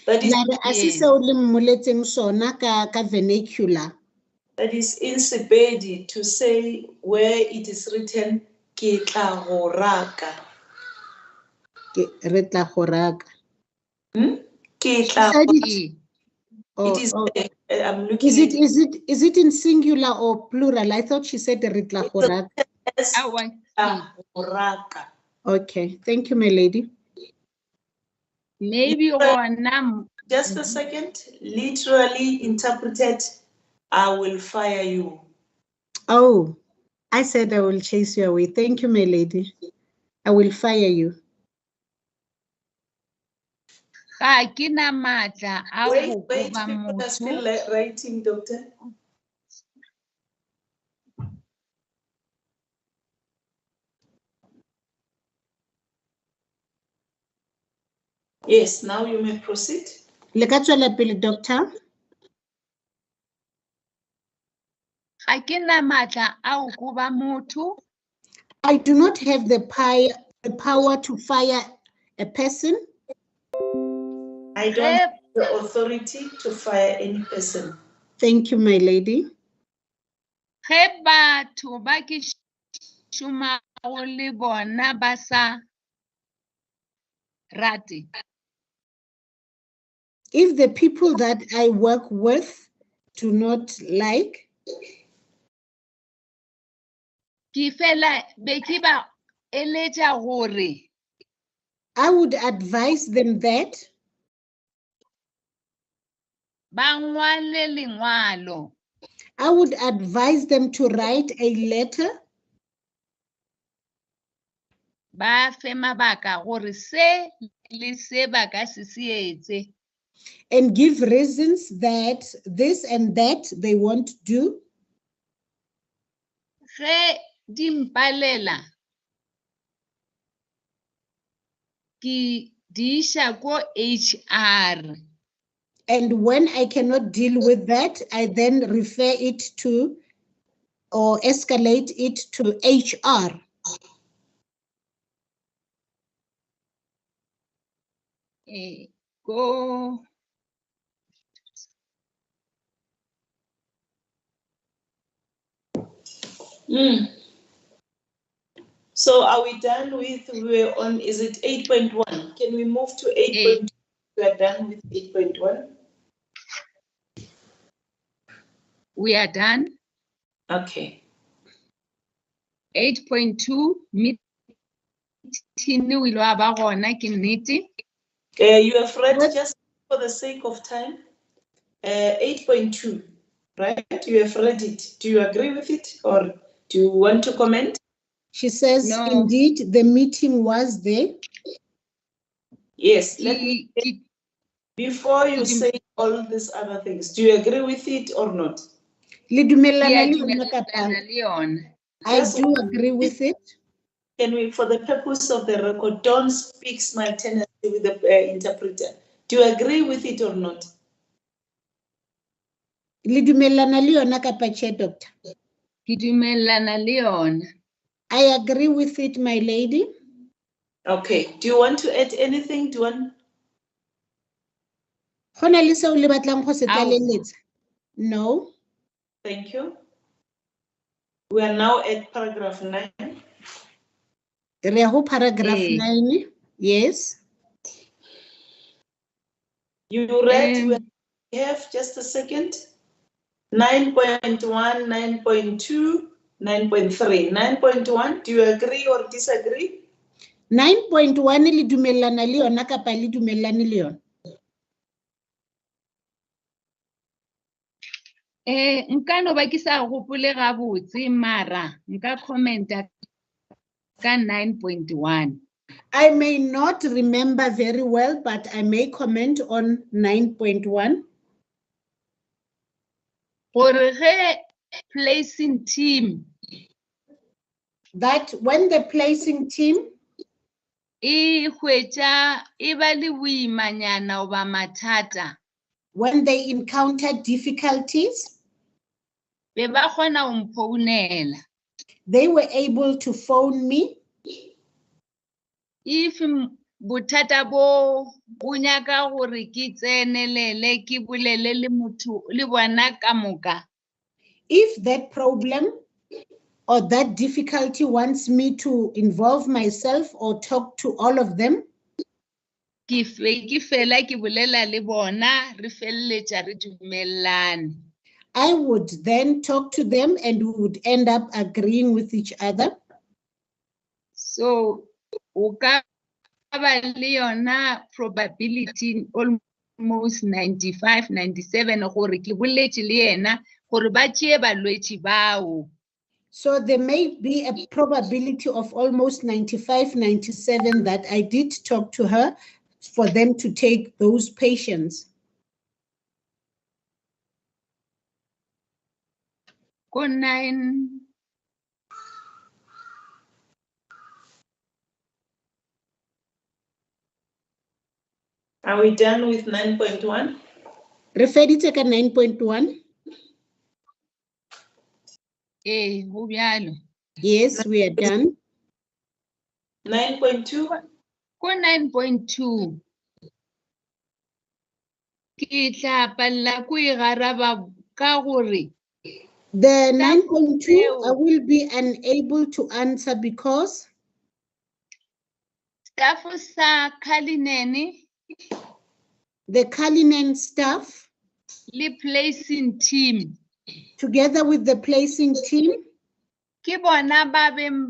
That is, La re a se seo le mmoletseng sona ka vernacular. that is insipid to say where it is written ke tla go raka. Re tla go raka. Ke She tla said go- it. Oh, It is oh. there. I'm looking Is at it in singular or plural? I thought she said re tla go raka. as Awa, tla go raka. Okay, thank you, my lady. maybe gona Just a second. Literally interpreted, I will fire you. Oh, I said I will chase you away. Thank you, my lady. I will fire you. ga ke na matla a Wait, go wait, koba people are still motho. writing, doctor. Yes, now you may proceed. Le ka tswela pele, doctor. Ga ke na matla a go koba motho. I do not have the power to fire a person. I don't have the authority to fire any person. Thank you, my lady. Ge batho ba ke šomago le bona ba sa rate. If the people that I work with do not like, Ke fela be ke ba eletša gore I would advise them that ba ngwale lengwalo. I would advise them to write a letter Ba fe mabaka gore se le se ba ka se etse. and give reasons that this and that they won't do. Ge di mpalela ke di iša ko HR. And when I cannot deal with that, I then refer it to or escalate it to HR. Go. So are we done with, we're on, is it 8.1? Can we move to 8.2? We are done with 8.1. We are done. Okay. 8.2 meeting o ile wa ba gona ke nnete. You have read, just for the sake of time, 8.2, right? You have read it. Do you agree with it, or do you want to comment? She says, No. indeed, the meeting was there. Yes, let me, before you say all these other things, do you agree with it or not? Le Ke dumellana a le yona kapa? dumellana le yona. I Just- do agree with it. Can we, for the purpose of the record, don't speak simultaneously with the interpreter. Do you agree with it or not? Le dumellana le yona kapa tjhe, doctor? Ke dumellana le yona. I agree with it, my lady. Okay. Do you want to add anything? Do you want? Go na le seo le batlang go se Ao. tlaleletsa? No. Thank you. We are now at paragraph 9. Re ya go paragraph Eh. 9. Yes. You read, Um, we have just a second. 9.1, 9.2, 9.3. 9.1, do you agree or disagree? 9.1 le dumellana le yona kapa le dumellane le yona? nka no ba ke sa gopole gabotse mara nka commenta ka 9.1. I may not remember very well, but I may comment on 9.1. Gore ge placing team That when the placing team e hwetša e ba le boimanyana oba mathata, when they encountered difficulties, be ba kgona go mphounela. they were able to phone me. If bothata bo nyaka gore ke tsenelele ke bolele le motho le bona ka moka, If that problem or that difficulty wants me to involve myself or talk to all of them, ke fela ke bolela le bona re feleletša re dumellane. I would then talk to them and we would end up agreeing with each other. So o ka ba le yona probability almost 95, 97 gore ke boletše le yena gore ba tšee balwetši bao. So there may be a probability of almost 95, 97 that I did talk to her for them to take those patients. Ko 9, Are we done with 9.1? Re feditse ka 9.1? go bjalo. Yes, we are done. 9.2? Ko 9.2 ke tla palela ko e garaba ka gore The Staff 9.2, I reo. will be unable to answer because staff sa Cullinan the Cullinan staff, le placing team together with the placing team, ke bona ba beng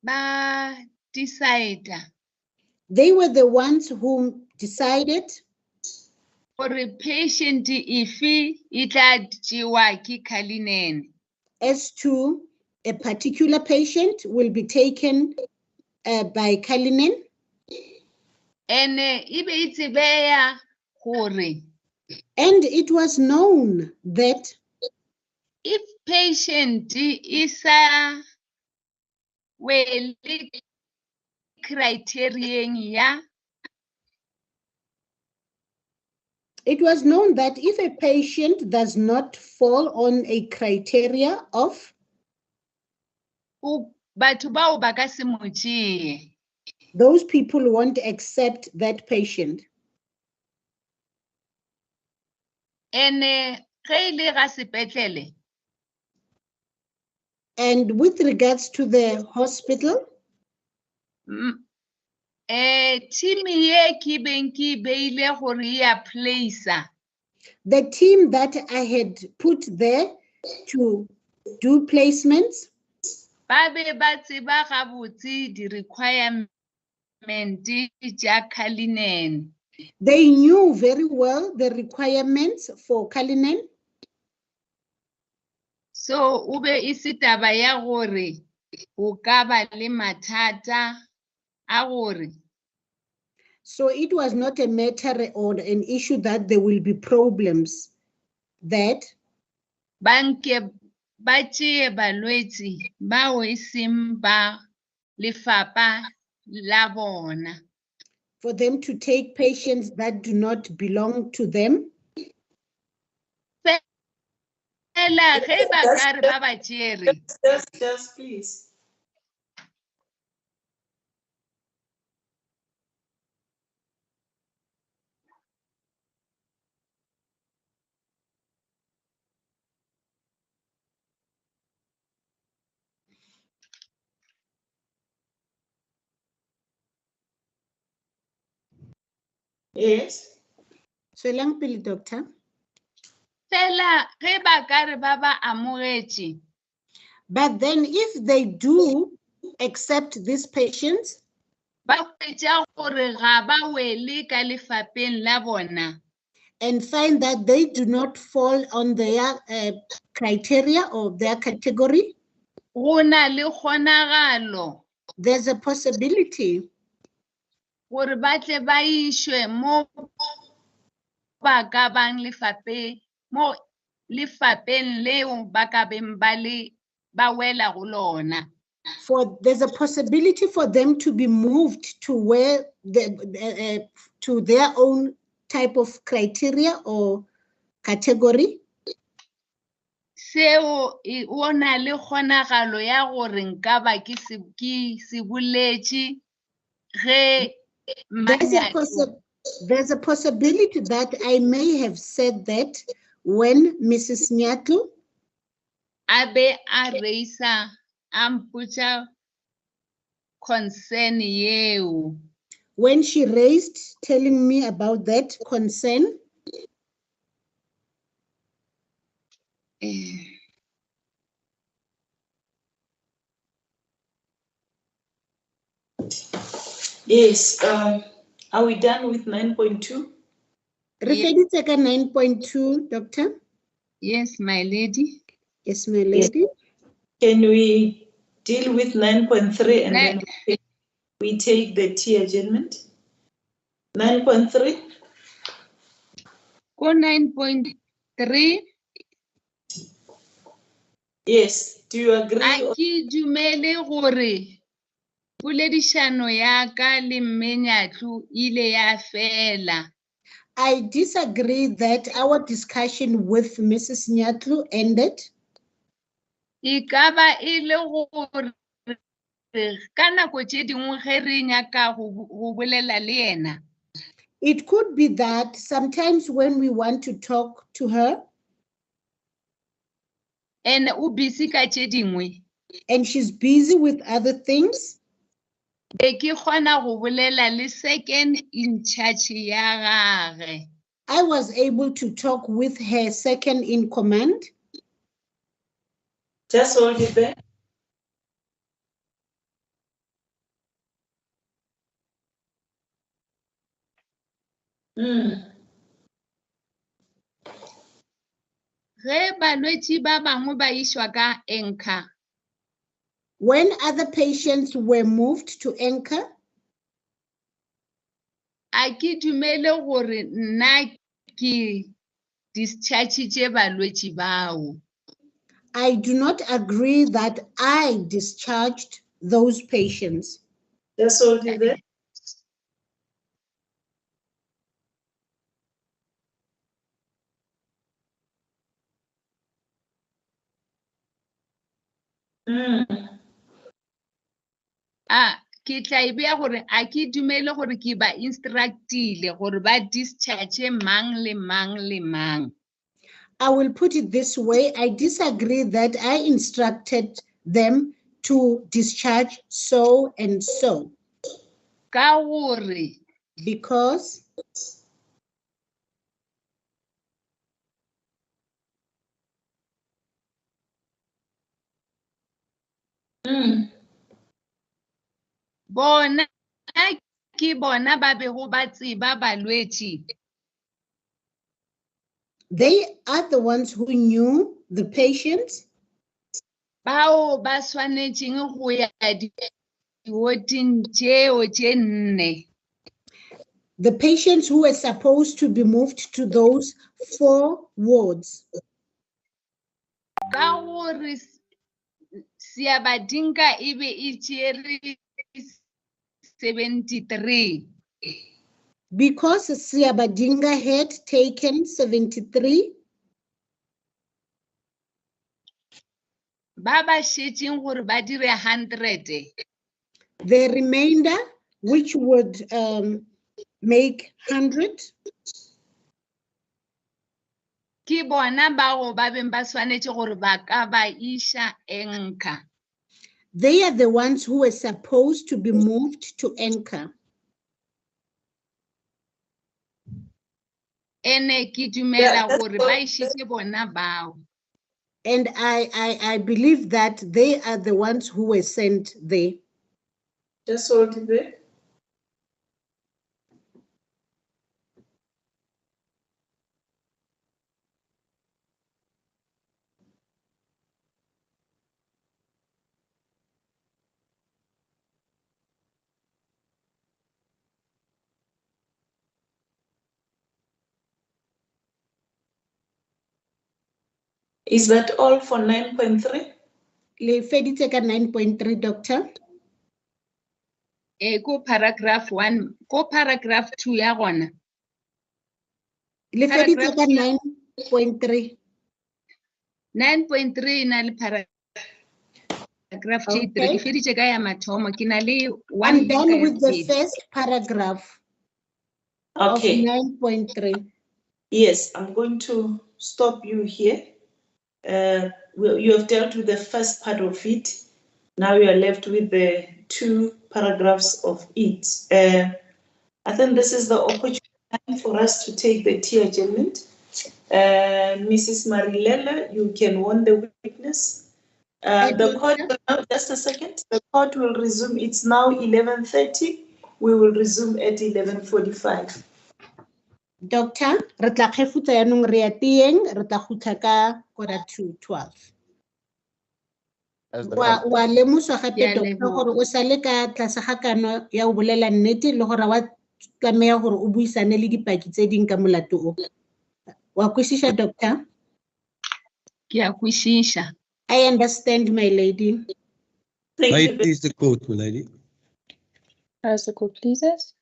ba decide they were the ones who decided gore patient efe e tla tšewa ke Cullinan. as to a particular patient will be taken by Cullinan. And e be e tsebeya gore And it was known that if patient is a well criterion ya if a patient does not fall on a criteria of, batho bao ba ka se mo tšee. those people won't accept that patient. And ge e le ga sepetlele And with regards to the hospital, team ye ke beng ke beile gore ya place the team that I had put there to do placements, ba be ba tseba gabotse di-requirement tša Cullinan. they knew very well the requirements for Cullinan. So o be e se taba ya gore o ka ba le mathata a gore So it was not a matter or an issue that there will be problems that banke ba tšee balwetši bao e seng ba lefapha la bona. For them to take patients that do not belong to them. Fela ge ba ka re ba ba tšere. Just please. Yes. Tswelang pele, doctor. Fela ge ba ka re ba ba amogetše. But then if they do accept these patients, Ba hwetša gore ga ba wele ka lefapeng la bona. and find that they do not fall on their criteria or their category, Go na le kgonagalo there's a possibility gore ba tle ba išwe mo ba ka bang mo lefapeng leo ba ka beng ba wela go lona. there's a possibility for them to be moved to where to their own type of criteria or category. Seo o na le kgonagalo ya gore nka ba ke se boletše ge There's a possibility that I may have said that when Mrs. Nyatu a be a reisa a mpotša concern yeo. when she raised telling me about that concern. Yes. Are we done with 9.2? Referite ka 9.2, doctor? Yes, my lady. Yes, my lady. Can we deal with 9.3 and then we take the tea adjournment? 9.3? Go 9.3. Yes. Do you agree? A ke dumele gore poledišano ya ka le mme Nyatlu ile ya fela. I disagree that our discussion with Mrs. Nyatlu ended. E ka ba e le gore ka nako tše dingwe ge re nyaka go bolela le yena. It could be that sometimes when we want to talk to her, And o busy ka tše dingwe. and she's busy with other things, Be ke kgona go bolela le second in charge ya gage. I was able to talk with her second in command. Just hold it there. Ge balwetši ba bangwe ba išwa ka anchor. When other patients were moved to Anchor, A ke dumele gore nna ke discharge balwetši bao. I do not agree that I discharged those patients. Just hold it there. Ke tla e bea gore a ke dumele gore ke ba instructile gore ba discharge mang le mang le mang. I will put it this way, I disagree that I instructed them to discharge so and so. Ka gore Because bona ke bona ba bego ba tseba balwetši. they are the ones who knew the patients Bao ba swanetšeng go ya di-warding tšeo tše 4. the patients who were supposed to be moved to those 4 wards. ka gore Siabadinga e be e tšere 73. Because Siabadinga had taken 73, ba ba šetšeng gore ba dire 100 the remainder, which would make 100, ke bona bao ba beng ba swanetše gore ba ka ba iša enka. they are the ones who were supposed to be moved to Anchor. Ene ke dumela gore ba išitše bona bao. And I believe that they are the ones who were sent there. Just hold it there. Is that all for 9.3? Le feditse ka 9.3, Doctor. Ko paragraph 1, ko paragraph 2 ya gona. Le feditse Paragraph ka 2. 9.3. 9.3 na le paragraph Okay. 3. Ke feditše ka ya mathomo ke na le I'm done with the page. first paragraph Okay. of 9.3. Yes, I'm going to stop you here. You have dealt with the first part of it. Now you are left with the 2 paragraphs of it. I think this is the opportunity for us to take the tea adjournment. Mrs. Marilela, you can warn the witness. The court, just a second. The court will resume. It's now 11:30. We will resume at 11:45. Doctor, re tla khefutsa yanong re ya tieng, re tla khutla ka 11:45. As the Wa lemoswa gape Ke a doctor leboga. gore o sale ka tlase ga kano ya o bolela nnete le gore wa tlameya gore o buisane le dipaki tse ding ka molato o. Wa kwisisha doctor? Ke a kwešiša. I understand, my lady. Thank May you. it please the court, my lady. As the court pleases.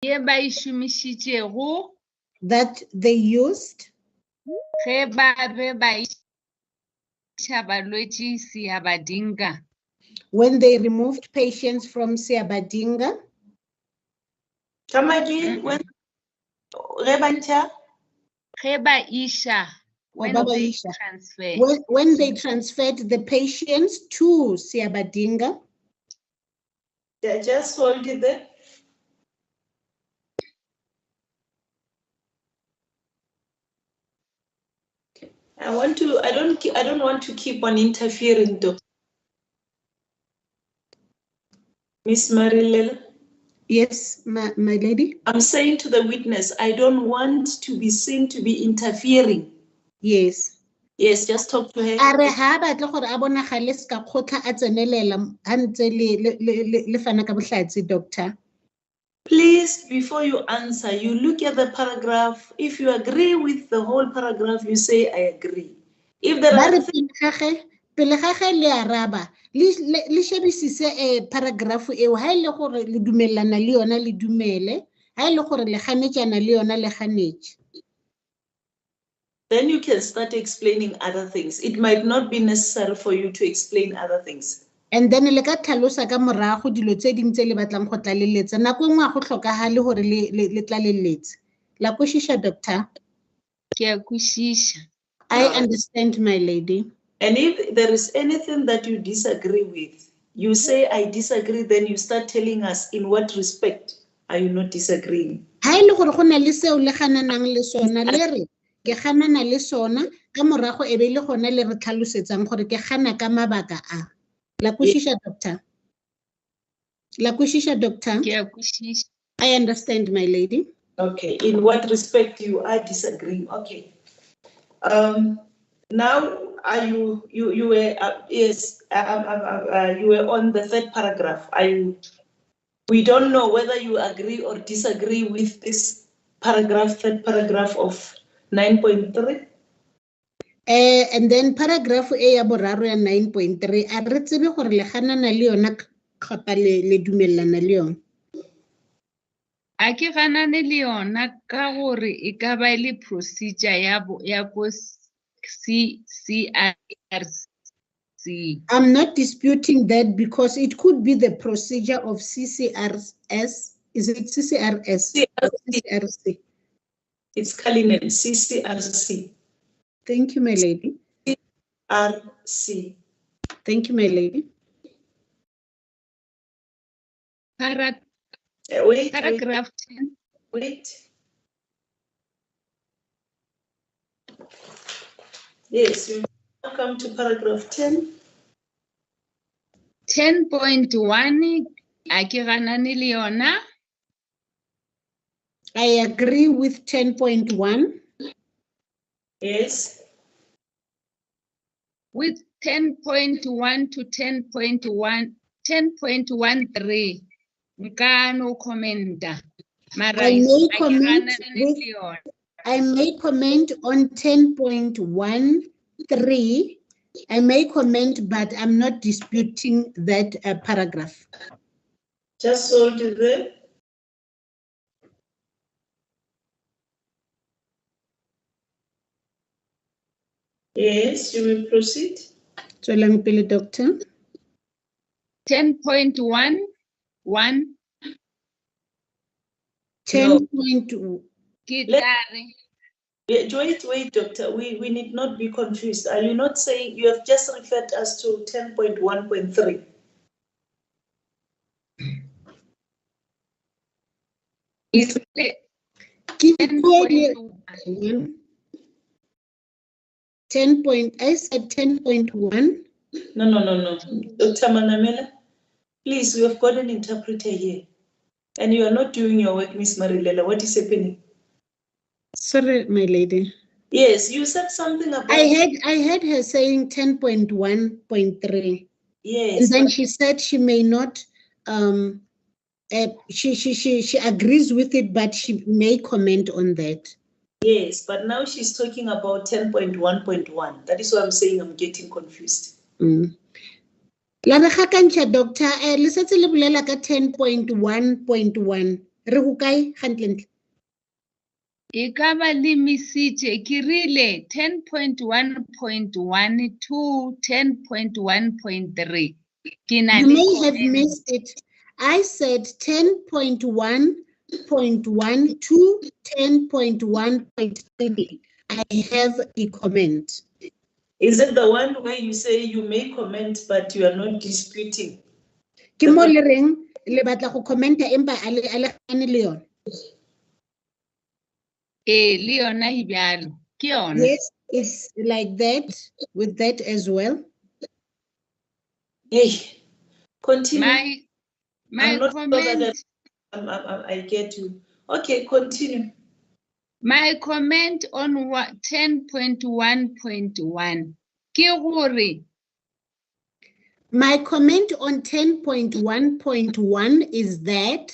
ye ba e šomišitšego that they used ge ba be ba iša balwetši Seabadinga. when they removed patients from Seabadinga. Come again, when Rebancha? Ge ba iša when Baba they Isha. transfer. When they transferred the patients to Seabadinga, They just hold it there. I don't want to keep on interfering, Doctor. Miss Marilyn. yes, my lady. I'm saying to the witness, I don't want to be seen to be interfering. Yes. Yes, just talk to her. Are ha batle gore a bonagale ska khotla a tsenelela ha ntse le fana ka bohlatsi, doctor. Please, before you answer, you look at the paragraph. If you agree with the whole paragraph, you say, I agree. If there are Pele ga ge le araba le shebisise paragraph e ha ile gore le dumellana le yona le dumele, ha ile gore le ganetjana le yona le ganetše. then you can start explaining other things. It might not be necessary for you to explain other things. And then le ka tlhalosa ka morago dilo tse ding tse le batlang go tlaleletsa nako engwe a go tlhokagale gore le tlaleletse. La kwešiša, doctor? Ke a kwešiša. I understand, my lady. And if there is anything that you disagree with, you say, I disagree, then you start telling us in what respect are you not disagreeing. Ha ile gore go na le seo le gananang le sona le re ke ganana le sona ka morago e be le gona le re tlhalosetsang gore ke gana ka mabaka a. La kwešiša, doctor? La kwešiša, doctor? Ke a kwešiša. I understand, my lady. Okay, in what respect you are disagreeing? Okay. Now are you were yes you were on the third paragraph. We don't know whether you agree or disagree with this paragraph, third paragraph of 9.3. And then paragraph A ya boraro ya 9.3 a re tsebe gore le ganana le yona kapa le dumellana le yona. A ke ganane le yona ka gore e ka ba le procedure ya go CCRC. I'm not disputing that because it could be the procedure of CCRS. Is it CCRS? CCRC. It's Kalinen, CCRC. Thank you, my lady. CCRC. Thank you, my lady. Paragraph 10. Wait. Yes, you come to paragraph 10. 10.1 a ke ganane le yona. I agree with 10.1. Yes. With 10.1 to 10.13 nka no commenta. I may comment on 10.13. I may comment, but I'm not disputing that paragraph. Just hold it there. Yes, you will proceed. Tswelang pele, doctor. 10.1. 10.1. Wait, doctor. We need not be confused. Are you not saying you have just referred us to 10.1.3? Is it 10.1? 10. I said 10.1. No. Dr. Manamela, please, we have got an interpreter here. And you are not doing your work, Miss Marilela. What is happening? Sorry, my lady. Yes, you said something about... I heard her saying 10.1.3. Yes. And then she said she may not, she agrees with it, but she may comment on that. Yes, but now she's talking about 10.1.1. That is why I'm saying I'm getting confused. La re ga kantsha, doctor, le setse le bolela ka 10.1.1. Re ho kae gantlentle? E ka ba lemisitše ke rile 10.1.1 to 10.1.3. Ke na You le may have comment. missed it. I said 10.1.1 to 10.1.3. I have a comment. Is it the one where you say you may comment, but you are not disputing? Ke mo le reng le batla go commenta empa a le gane le yona. Le yona e bjalo. Ke yona. Yes, it's like that, with that as well. Hey, continue. My I'm not sure comment. that I get you. Okay, continue. My comment on 10.1.1 ke gore My comment on 10.1.1 is that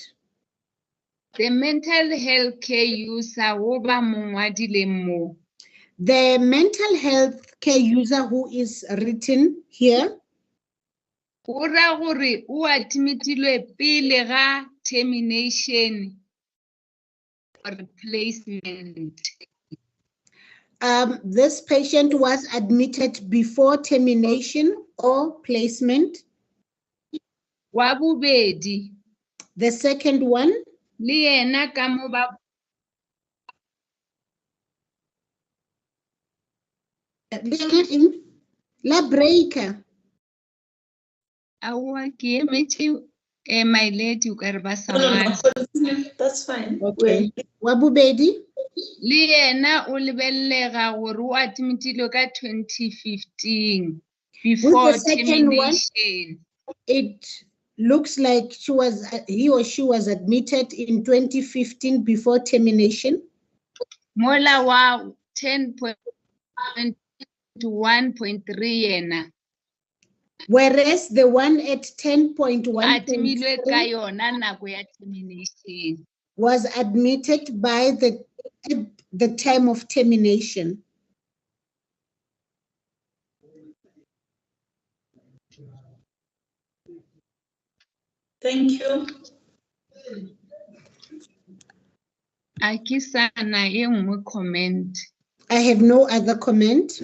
the mental health care user wo ba mongwadileng mo the mental health care user who is written here go ra gore o admitilwe pele ga termination or replacement. this patient was admitted before termination or placement. Wa bobedi The second one, le yena ka mo ba la breaker. aowa ke emetše my lady o ka re ba sa No, ngwala. continue. That's fine. Okay. Wa bobedi, Le yena o lebellega gore o admitilwe ka 2015 before with the second one, termination. it looks like he or she was admitted in 2015 before termination. Mola wa 10.1.3 yena Whereas the one at 10.1 admilwe ka yona nako ya termination. was admitted by the time of termination. Thank you. A ke sana e nngwe comment. I have no other comment.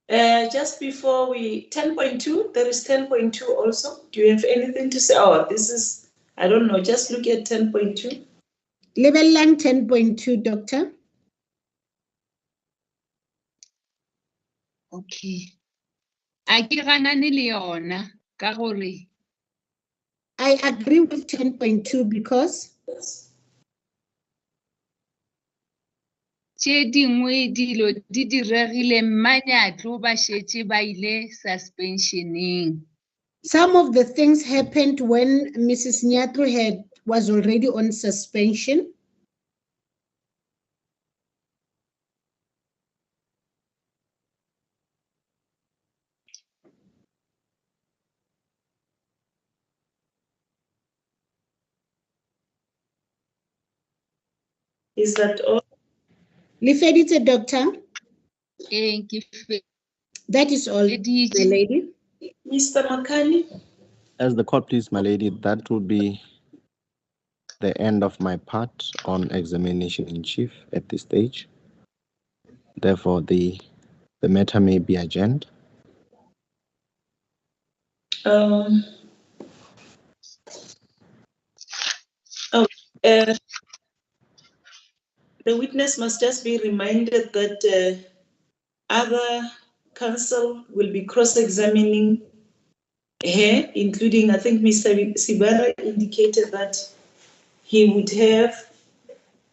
Just before 10.2, there is 10.2 also. Do you have anything to say? Oh, this is, I don't know, just look at 10.2. Lebellang 10.2, doctor. Okay. A ke ganane le yona ka gore I agree with 10.2 because tše dingwe dilo di diregile mmanyatlo ba šetše ba ile suspensioneng. some of the things happened when Mrs. Nyatlo was already on suspension. Is that all? Le feditse, doctor. Ke That is all, feditše. my lady. Mr. Makani? As the court please, my lady, that would be the end of my part on examination in chief at this stage. Therefore, the matter may be adjourned. The witness must just be reminded that other counsel will be cross-examining her, including, I think Mr. Sibara indicated that he would have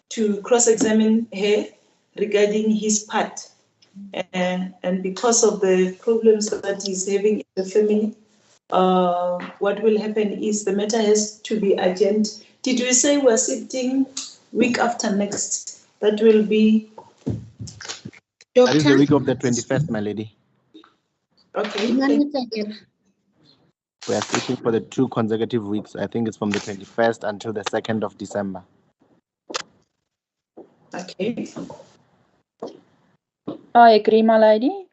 to cross-examine her regarding his part. And because of the problems that he's having in the family, what will happen is the matter has to be adjourned. Did we say we're sitting week after next? That will be... That is the week of the 21st, my lady. Okay. We are sitting for the 2 consecutive weeks. I think it's from the 21st until the 2nd of December. Okay. I agree, my lady.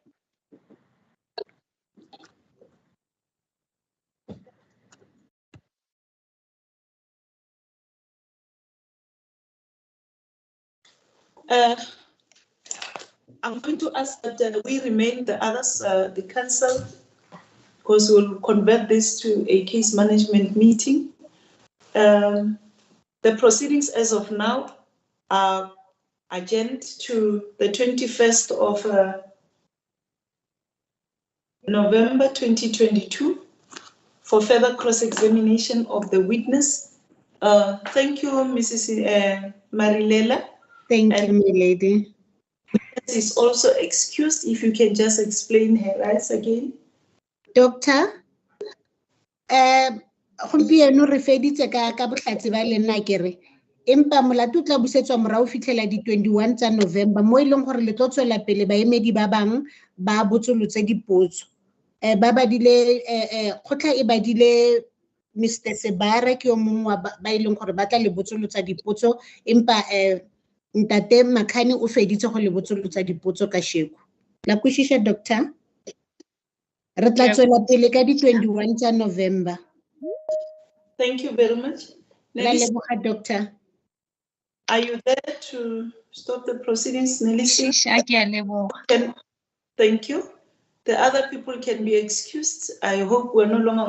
I'm going to ask that we remain the others, the council, because we'll convert this to a case management meeting. The proceedings as of now are adjourned to the 21st of November 2022 for further cross-examination of the witness. Thank you, Mrs. Marilela. Thank you, my lady. Is also excused. If you can just explain her rights again. Doctor, gompieno re feditse ka botlhatsi ba le nna kere empa molato o tla busetswa morao fitlhela di 21 tsa November mo e leng gore le tlo tswela pele baemedi ba bang ba botsolotse dipotso ba badile kgotla e badile Mr. Sebara ke yo mongwe ba e leng gore ba tla le botsolotsa dipotso empa ntate Makhane o feditse go le botsolotsa dipotso ka sheko la kwishisha doctor re tla tswela pele ka di 21 tsa November. Thank you very much. Doctor. Are you there to stop the proceedings, Nelisi? Thank you. The other people can be excused. I hope we're no longer